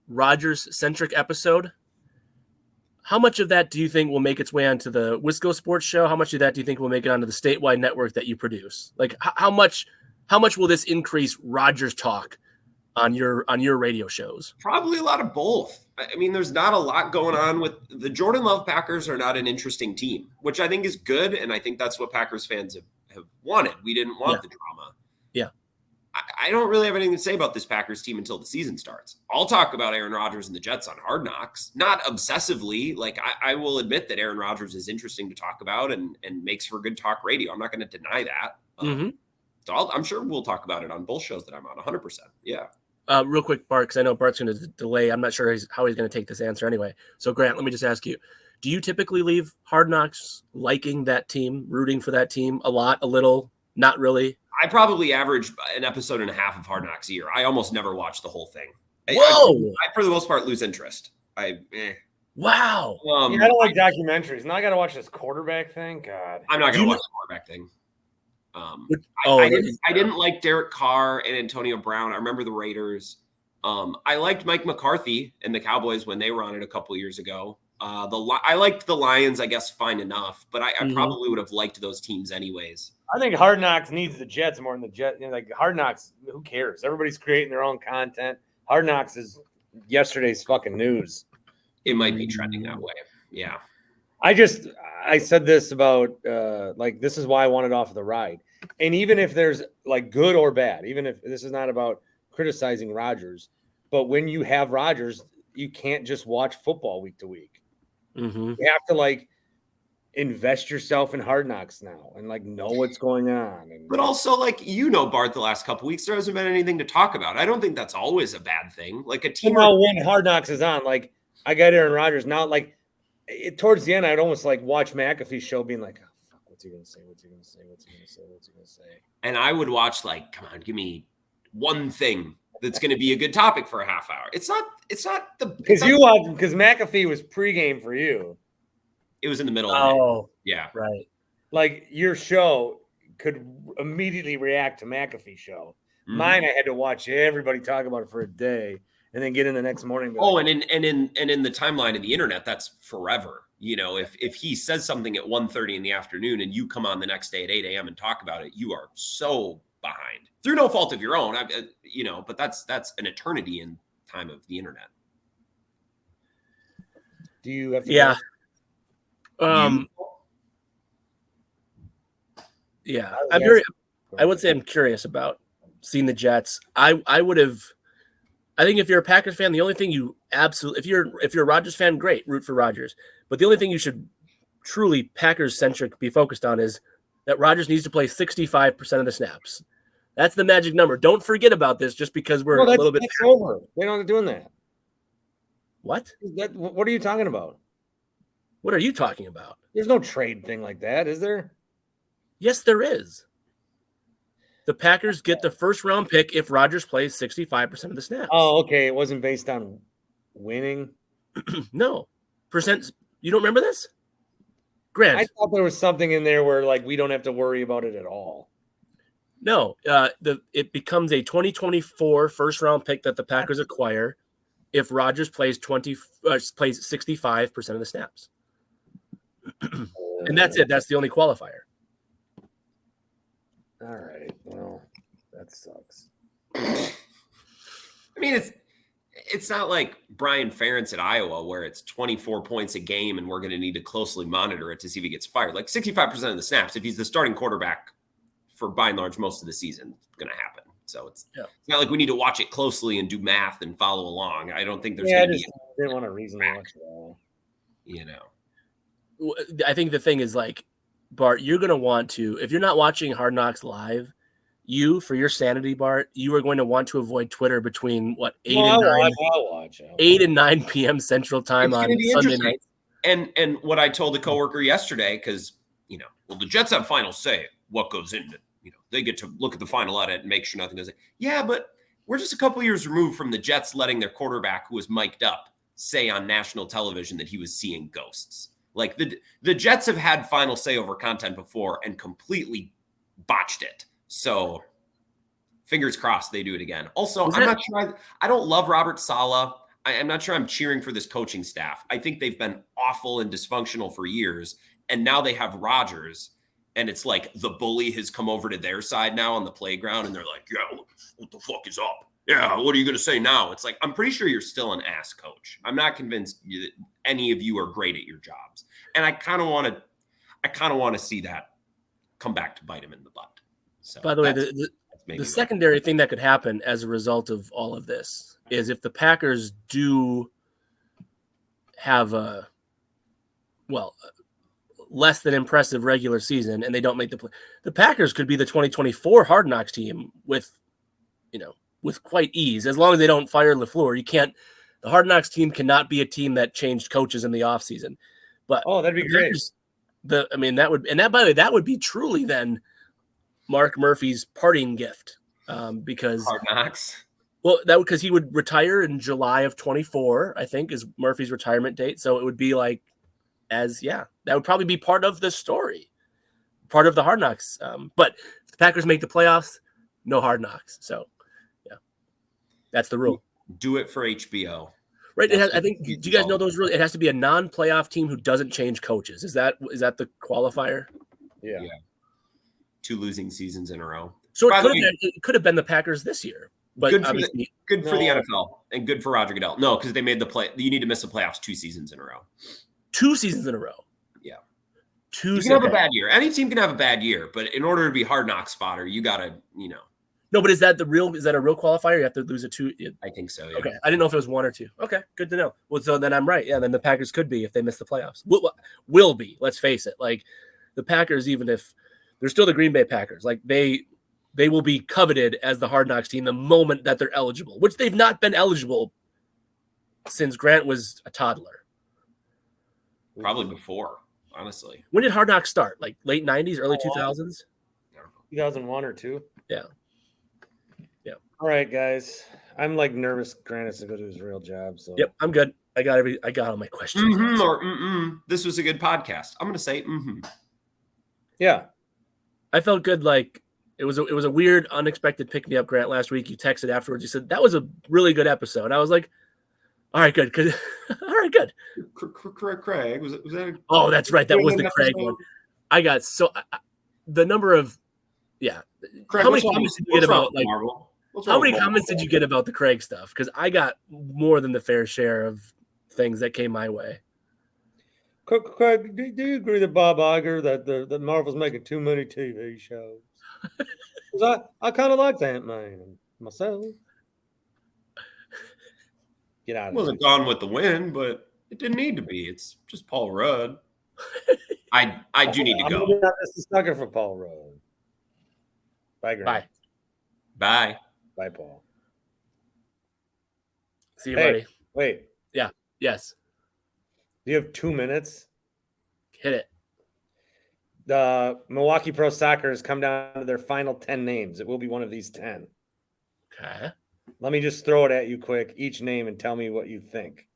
[SPEAKER 2] Rodgers-centric episode, how much of that do you think will make its way onto the Wisco Sports Show? How much of that do you think will make it onto the statewide network that you produce? Like how much will this increase Rodgers talk on your radio shows?
[SPEAKER 3] Probably a lot of both. I mean, there's not a lot going on with the Jordan Love Packers are not an interesting team, which I think is good. And I think that's what Packers fans have wanted. We didn't want the drama.
[SPEAKER 2] Yeah.
[SPEAKER 3] I don't really have anything to say about this Packers team until the season starts. I'll talk about Aaron Rodgers and the Jets on Hard Knocks, not obsessively. Like I will admit that Aaron Rodgers is interesting to talk about and makes for good talk radio. I'm not going to deny that. So I'm sure we'll talk about it on both shows that I'm on 100%. Yeah.
[SPEAKER 2] Real quick, Bart, because I know Bart's going to delay. I'm not sure how he's going to take this answer anyway. So Grant, let me just ask you, do you typically leave Hard Knocks liking that team, rooting for that team a lot, a little, not really?
[SPEAKER 3] I probably average an episode and a half of Hard Knocks a year. I almost never watch the whole thing.
[SPEAKER 2] Whoa!
[SPEAKER 3] I for the most part, lose interest.
[SPEAKER 2] Wow.
[SPEAKER 1] I don't like documentaries. Now I got to watch this quarterback thing. God.
[SPEAKER 3] I'm not going to watch the quarterback thing. I didn't like Derek Carr and Antonio Brown. I remember the Raiders. I liked Mike McCarthy and the Cowboys when they were on it a couple of years ago. I liked the Lions, I guess, fine enough, but I probably would have liked those teams anyways.
[SPEAKER 1] I think Hard Knocks needs the Jets more than the Jets. Like Hard Knocks, who cares? Everybody's creating their own content. Hard Knocks is yesterday's fucking news.
[SPEAKER 3] It might be trending that way. Yeah.
[SPEAKER 1] I said this about this is why I wanted off the ride. And even if there's like good or bad, even if this is not about criticizing Rodgers, but when you have Rodgers, you can't just watch football week to week. You have to invest yourself in Hard Knocks now and know what's going on.
[SPEAKER 3] But also Bart, the last couple of weeks, there hasn't been anything to talk about. I don't think that's always a bad thing. Like a team.
[SPEAKER 1] Now when Hard Knocks is on, I got Aaron Rodgers now. Towards the end, I'd almost watch McAfee's show, being like, "Oh, fuck, what's he gonna say? What's he gonna say? What's he gonna say? What's he gonna say?"
[SPEAKER 3] And I would watch come on, give me one thing that's going to be a good topic for a half hour. It's not because
[SPEAKER 1] McAfee was pregame for you.
[SPEAKER 3] It was in the middle of the
[SPEAKER 2] night.
[SPEAKER 3] Yeah.
[SPEAKER 2] Right.
[SPEAKER 1] Your show could immediately react to McAfee's show. Mine, I had to watch everybody talk about it for a day and then get in the next morning.
[SPEAKER 3] And in the timeline of the internet, that's forever. If he says something at 1:30 in the afternoon and you come on the next day at 8 a.m. and talk about it, you are so behind through no fault of your own. But that's an eternity in time of the internet.
[SPEAKER 1] Do you have to?
[SPEAKER 2] Yeah. Yeah. I would say I'm curious about seeing the Jets. I think if you're a Packers fan, the only thing you absolutely, if you're a Rodgers fan, great, root for Rodgers. But the only thing you should truly Packers centric be focused on is that Rodgers needs to play 65% of the snaps. That's the magic number. Don't forget about this just because we're a little bit
[SPEAKER 1] over. They're not doing that.
[SPEAKER 2] What?
[SPEAKER 1] What are you talking about?
[SPEAKER 2] What are you talking about?
[SPEAKER 1] There's no trade thing like that, is there?
[SPEAKER 2] Yes, there is. The Packers get the first round pick if Rodgers plays 65% of the snaps.
[SPEAKER 1] Oh, okay. It wasn't based on winning.
[SPEAKER 2] No. Percent. You don't remember this? Grant.
[SPEAKER 1] I thought there was something in there where we don't have to worry about it at all.
[SPEAKER 2] No. It becomes a 2024 first round pick that the Packers acquire if Rodgers plays 65% of the snaps. And that's it. That's the only qualifier.
[SPEAKER 1] All right. Well, that sucks.
[SPEAKER 3] I mean, it's not like Brian Ferentz at Iowa where it's 24 points a game and we're going to need to closely monitor it to see if he gets fired. Like 65% of the snaps, if he's the starting quarterback for by and large most of the season, it's going to happen. So it's not like we need to watch it closely and do math and follow along. I don't think there's going to be.
[SPEAKER 1] I didn't want a reason to watch it all.
[SPEAKER 2] I think the thing is, like, Bart, you're going to want to, if you're not watching Hard Knocks live, for your sanity, Bart, you are going to want to avoid Twitter between 8 and 9 p.m. Central Time on Sunday night.
[SPEAKER 3] And what I told a coworker yesterday, because the Jets have final say what goes into it. They get to look at the final edit and make sure nothing goes in. Yeah, but we're just a couple years removed from the Jets letting their quarterback, who was mic'd up, say on national television that he was seeing ghosts. Like the Jets have had final say over content before and completely botched it. So fingers crossed they do it again. Also, I'm not sure. I don't love Robert Saleh. I'm not sure I'm cheering for this coaching staff. I think they've been awful and dysfunctional for years. And now they have Rodgers. And it's like the bully has come over to their side now on the playground. And they're like, yeah, what the fuck is up? Yeah, what are you going to say now? It's like, I'm pretty sure you're still an ass coach. I'm not convinced that any of you are great at your jobs. And I kind of want to see that come back to bite him in the butt. So,
[SPEAKER 2] by the way, the secondary thing that could happen as a result of all of this is if the Packers do have less than impressive regular season and they don't make the play, the Packers could be the 2024 Hard Knocks team with quite ease, as long as they don't fire LaFleur. The Hard Knocks team cannot be a team that changed coaches in the offseason. But
[SPEAKER 1] that'd be great.
[SPEAKER 2] That would be truly then Mark Murphy's parting gift, because
[SPEAKER 3] Hard Knocks.
[SPEAKER 2] Well, because he would retire in July of 24, I think, is Murphy's retirement date. So it would be like, that would probably be part of the story, part of the Hard Knocks. But if the Packers make the playoffs, no Hard Knocks. So, yeah, that's the rule.
[SPEAKER 3] Do it for HBO.
[SPEAKER 2] Right. I think. Do you guys know those rules? It has to be a non-playoff team who doesn't change coaches. Is that the qualifier?
[SPEAKER 3] Yeah. 2 losing seasons in a row.
[SPEAKER 2] So it could have been the Packers this year. But
[SPEAKER 3] good for the NFL and good for Roger Goodell. No, because they made the play. You need to miss the playoffs 2 seasons in a row.
[SPEAKER 2] 2 seasons in a row.
[SPEAKER 3] Yeah.
[SPEAKER 2] You
[SPEAKER 3] can have a bad year. Any team can have a bad year, but in order to be Hard Knocks fodder, you gotta,
[SPEAKER 2] No, but is that a real qualifier? You have to lose a 2.
[SPEAKER 3] I think so. Yeah.
[SPEAKER 2] Okay. I didn't know if it was 1 or 2. Okay, good to know. Well, so then I'm right. Yeah, then the Packers could be if they miss the playoffs. Will be. Let's face it. Like the Packers, even if they're still the Green Bay Packers, like they will be coveted as the Hard Knocks team the moment that they're eligible, which they've not been eligible since Grant was a toddler.
[SPEAKER 3] Probably before, honestly.
[SPEAKER 2] When did Hard Knocks start? Like late 90s, early 2000s?
[SPEAKER 1] 2001 or 2?
[SPEAKER 2] Yeah. Yeah.
[SPEAKER 1] All right, guys. I'm like nervous Grant has to go to his real job. So
[SPEAKER 2] yep, I'm good. I got all my questions.
[SPEAKER 3] This was a good podcast. I'm gonna say
[SPEAKER 1] Yeah.
[SPEAKER 2] I felt good. Like it was a weird, unexpected pick me up, Grant. Last week, you texted afterwards. You said that was a really good episode. I was like, all right, good. All right, good.
[SPEAKER 3] Craig, was that?
[SPEAKER 2] Oh, that's right. That was the Craig one. I got the number of
[SPEAKER 3] Craig,
[SPEAKER 2] how many comments did you get about like
[SPEAKER 3] Marvel?
[SPEAKER 2] How many comments did you get about the Craig stuff? Because I got more than the fair share of things that came my way.
[SPEAKER 1] Craig, do you agree with Bob Iger that the Marvel's making too many TV shows? Because I kind of like Ant-Man myself. Get out of here.
[SPEAKER 3] Wasn't Gone with the Wind, but it didn't need to be. It's just Paul Rudd. I do need to go.
[SPEAKER 1] I'm a sucker for Paul Rudd. Bye, Grant.
[SPEAKER 3] Bye.
[SPEAKER 1] Bye, Paul.
[SPEAKER 2] See you, buddy.
[SPEAKER 1] Wait.
[SPEAKER 2] Yeah. Yes.
[SPEAKER 1] Do you have 2 minutes?
[SPEAKER 2] Hit it.
[SPEAKER 1] The Milwaukee Pro Soccer has come down to their final 10 names. It will be one of these 10.
[SPEAKER 2] Okay.
[SPEAKER 1] Let me just throw it at you quick, each name, and tell me what you think.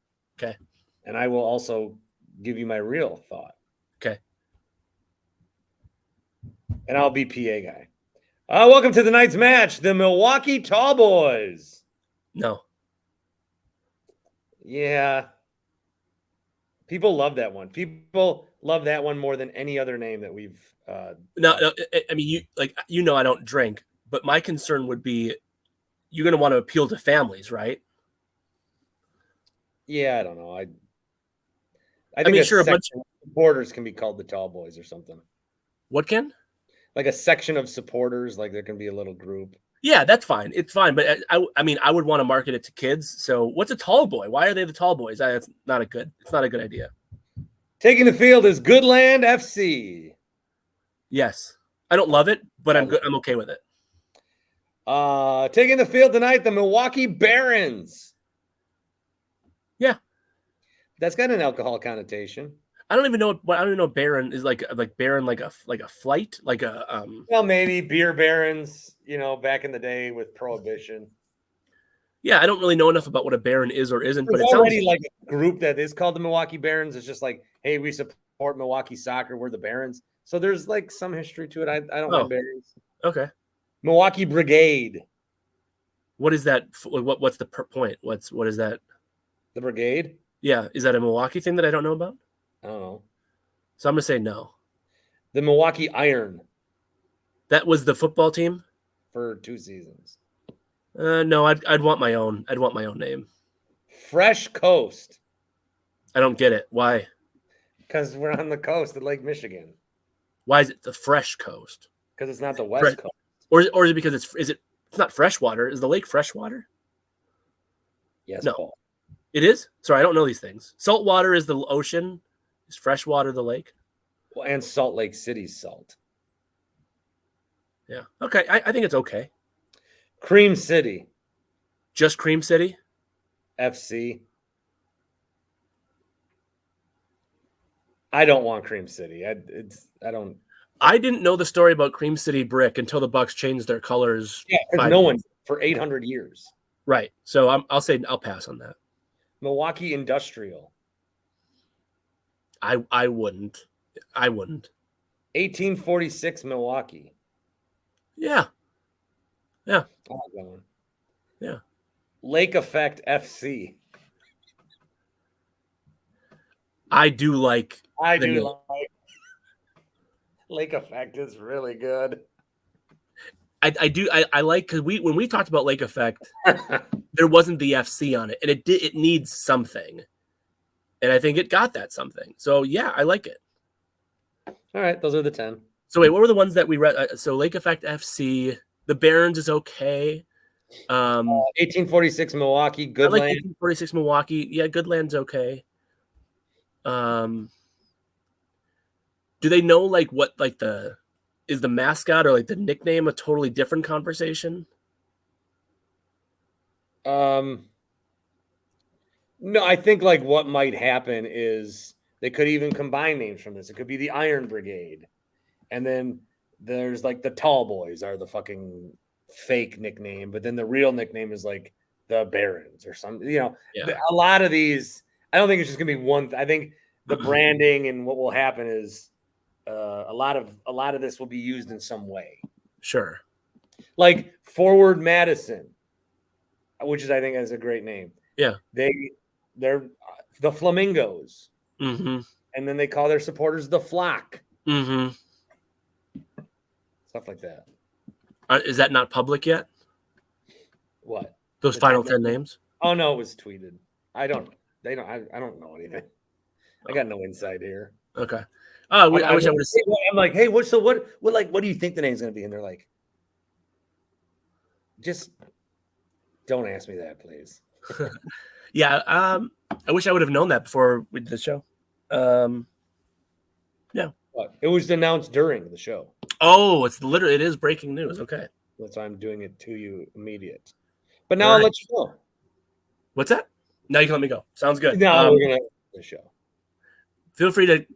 [SPEAKER 2] Okay.
[SPEAKER 1] And I will also give you my real thought.
[SPEAKER 2] Okay.
[SPEAKER 1] And I'll be PA guy. Welcome to the night's match, the Milwaukee Tall Boys.
[SPEAKER 2] No.
[SPEAKER 1] Yeah. People love that one. People love that one more than any other name that we've.
[SPEAKER 2] No. I mean, I don't drink, but my concern would be you're going to want to appeal to families, right?
[SPEAKER 1] Yeah, I don't know. I
[SPEAKER 2] I
[SPEAKER 1] think
[SPEAKER 2] mean,
[SPEAKER 1] a
[SPEAKER 2] sure, a bunch.
[SPEAKER 1] section of supporters can be called the tall boys or something.
[SPEAKER 2] What can?
[SPEAKER 1] Like a section of supporters, like there can be a little group.
[SPEAKER 2] Yeah, that's fine. It's fine, but I mean, I would want to market it to kids. So, what's a tall boy? Why are they the tall boys? It's not a good idea.
[SPEAKER 1] Taking the field is Goodland FC.
[SPEAKER 2] Yes, I don't love it, but I'm good. I'm okay with it.
[SPEAKER 1] Taking the field tonight, the Milwaukee Barons.
[SPEAKER 2] Yeah,
[SPEAKER 1] that's got an alcohol connotation.
[SPEAKER 2] I don't even know what I don't even know. Baron is like Baron, like a flight, like a
[SPEAKER 1] Well, maybe beer barons. Back in the day with Prohibition.
[SPEAKER 2] Yeah, I don't really know enough about what a Baron is or isn't,
[SPEAKER 1] There's
[SPEAKER 2] but it
[SPEAKER 1] already
[SPEAKER 2] sounds
[SPEAKER 1] like a group that is called the Milwaukee Barons. It's just like, hey, we support Milwaukee soccer. We're the Barons. So there's like some history to it. I don't mind Barons.
[SPEAKER 2] Okay.
[SPEAKER 1] Milwaukee Brigade.
[SPEAKER 2] What is that? What's the point? What is that?
[SPEAKER 1] The Brigade?
[SPEAKER 2] Yeah, is that a Milwaukee thing that I don't know about?
[SPEAKER 1] I don't know.
[SPEAKER 2] So I'm gonna say no.
[SPEAKER 1] The Milwaukee Iron.
[SPEAKER 2] That was the football team
[SPEAKER 1] for 2 seasons.
[SPEAKER 2] No, I'd want my own. I'd want my own name.
[SPEAKER 1] Fresh Coast.
[SPEAKER 2] I don't get it. Why?
[SPEAKER 1] Because we're on the coast of Lake Michigan.
[SPEAKER 2] Why is it the Fresh Coast?
[SPEAKER 1] Because it's not the West Coast.
[SPEAKER 2] Or is it because it's not freshwater? Is the lake freshwater?
[SPEAKER 1] Yes.
[SPEAKER 2] No.
[SPEAKER 1] Paul.
[SPEAKER 2] It is? Sorry, I don't know these things. Salt water is the ocean. Is freshwater the lake?
[SPEAKER 1] Well, and Salt Lake City's salt.
[SPEAKER 2] Yeah. Okay. I think it's okay.
[SPEAKER 1] Cream City.
[SPEAKER 2] Just Cream City?
[SPEAKER 1] FC. I don't want Cream City. I don't.
[SPEAKER 2] I didn't know the story about Cream City Brick until the Bucks changed their colors.
[SPEAKER 1] Yeah, because no one for 800 years.
[SPEAKER 2] Right. So I'll pass on that.
[SPEAKER 1] Milwaukee Industrial.
[SPEAKER 2] I wouldn't.
[SPEAKER 1] 1846 Milwaukee.
[SPEAKER 2] Yeah. Yeah.
[SPEAKER 1] I like that one.
[SPEAKER 2] Yeah.
[SPEAKER 1] Lake Effect FC.
[SPEAKER 2] I do like.
[SPEAKER 1] Lake Effect is really good.
[SPEAKER 2] I do. I like, because when we talked about Lake Effect, there wasn't the FC on it, and it needs something, and I think it got that something. So yeah, I like it.
[SPEAKER 1] All right, those are the 10.
[SPEAKER 2] So wait, what were the ones that we read? So Lake Effect FC, the Barons is okay.
[SPEAKER 1] 1846 Milwaukee, Goodland.
[SPEAKER 2] I like 1846 Milwaukee. Yeah, Goodland's okay. Do they know what is the mascot or the nickname a totally different conversation?
[SPEAKER 1] No, I think what might happen is they could even combine names from this. It could be the Iron Brigade, and then there's the Tall Boys are the fucking fake nickname, but then the real nickname is the Barons or something.
[SPEAKER 2] Yeah.
[SPEAKER 1] A lot of these. I don't think it's just gonna be one. I think the branding and what will happen is a lot of this will be used in some way.
[SPEAKER 2] Sure.
[SPEAKER 1] Like Forward Madison, which I think is a great name.
[SPEAKER 2] Yeah.
[SPEAKER 1] They're the Flamingos.
[SPEAKER 2] Mm-hmm.
[SPEAKER 1] And then they call their supporters the Flock.
[SPEAKER 2] Mm-hmm.
[SPEAKER 1] Stuff like that.
[SPEAKER 2] Is that not public yet?
[SPEAKER 1] What?
[SPEAKER 2] Those final 10 names?
[SPEAKER 1] Oh no, it was tweeted. I don't know anything. I got no insight here.
[SPEAKER 2] Okay. I wish I would have.
[SPEAKER 1] I'm like, hey, what do you think the name's gonna be? And they're like, just don't ask me that, please.
[SPEAKER 2] Yeah. I wish I would have known that before we did the show. Yeah.
[SPEAKER 1] What? It was announced during the show.
[SPEAKER 2] Oh, it is breaking news. Okay.
[SPEAKER 1] That's why I'm doing it to you immediate. But now I'll let you know.
[SPEAKER 2] What's that? Now you can let me go. Sounds good.
[SPEAKER 1] Now we're gonna the show.
[SPEAKER 2] Feel free to.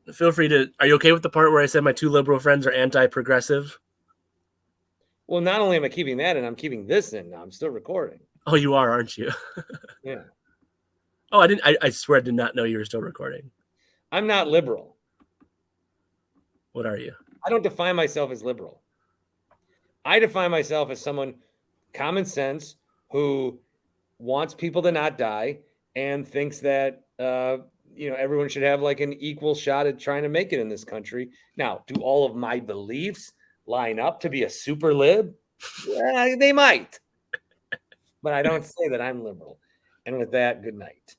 [SPEAKER 2] Are you okay with the part where I said my 2 liberal friends are anti-progressive?
[SPEAKER 1] Well, not only am I keeping that in, I'm keeping this in now. I'm still recording.
[SPEAKER 2] Oh, you are, aren't you?
[SPEAKER 1] Yeah.
[SPEAKER 2] Oh, I didn't. I swear I did not know you were still recording.
[SPEAKER 1] I'm not liberal.
[SPEAKER 2] What are you?
[SPEAKER 1] I don't define myself as liberal. I define myself as someone common sense who wants people to not die and thinks that everyone should have an equal shot at trying to make it in this country. Now, do all of my beliefs line up to be a super lib? They might. But I don't say that I'm liberal. And with that, good night.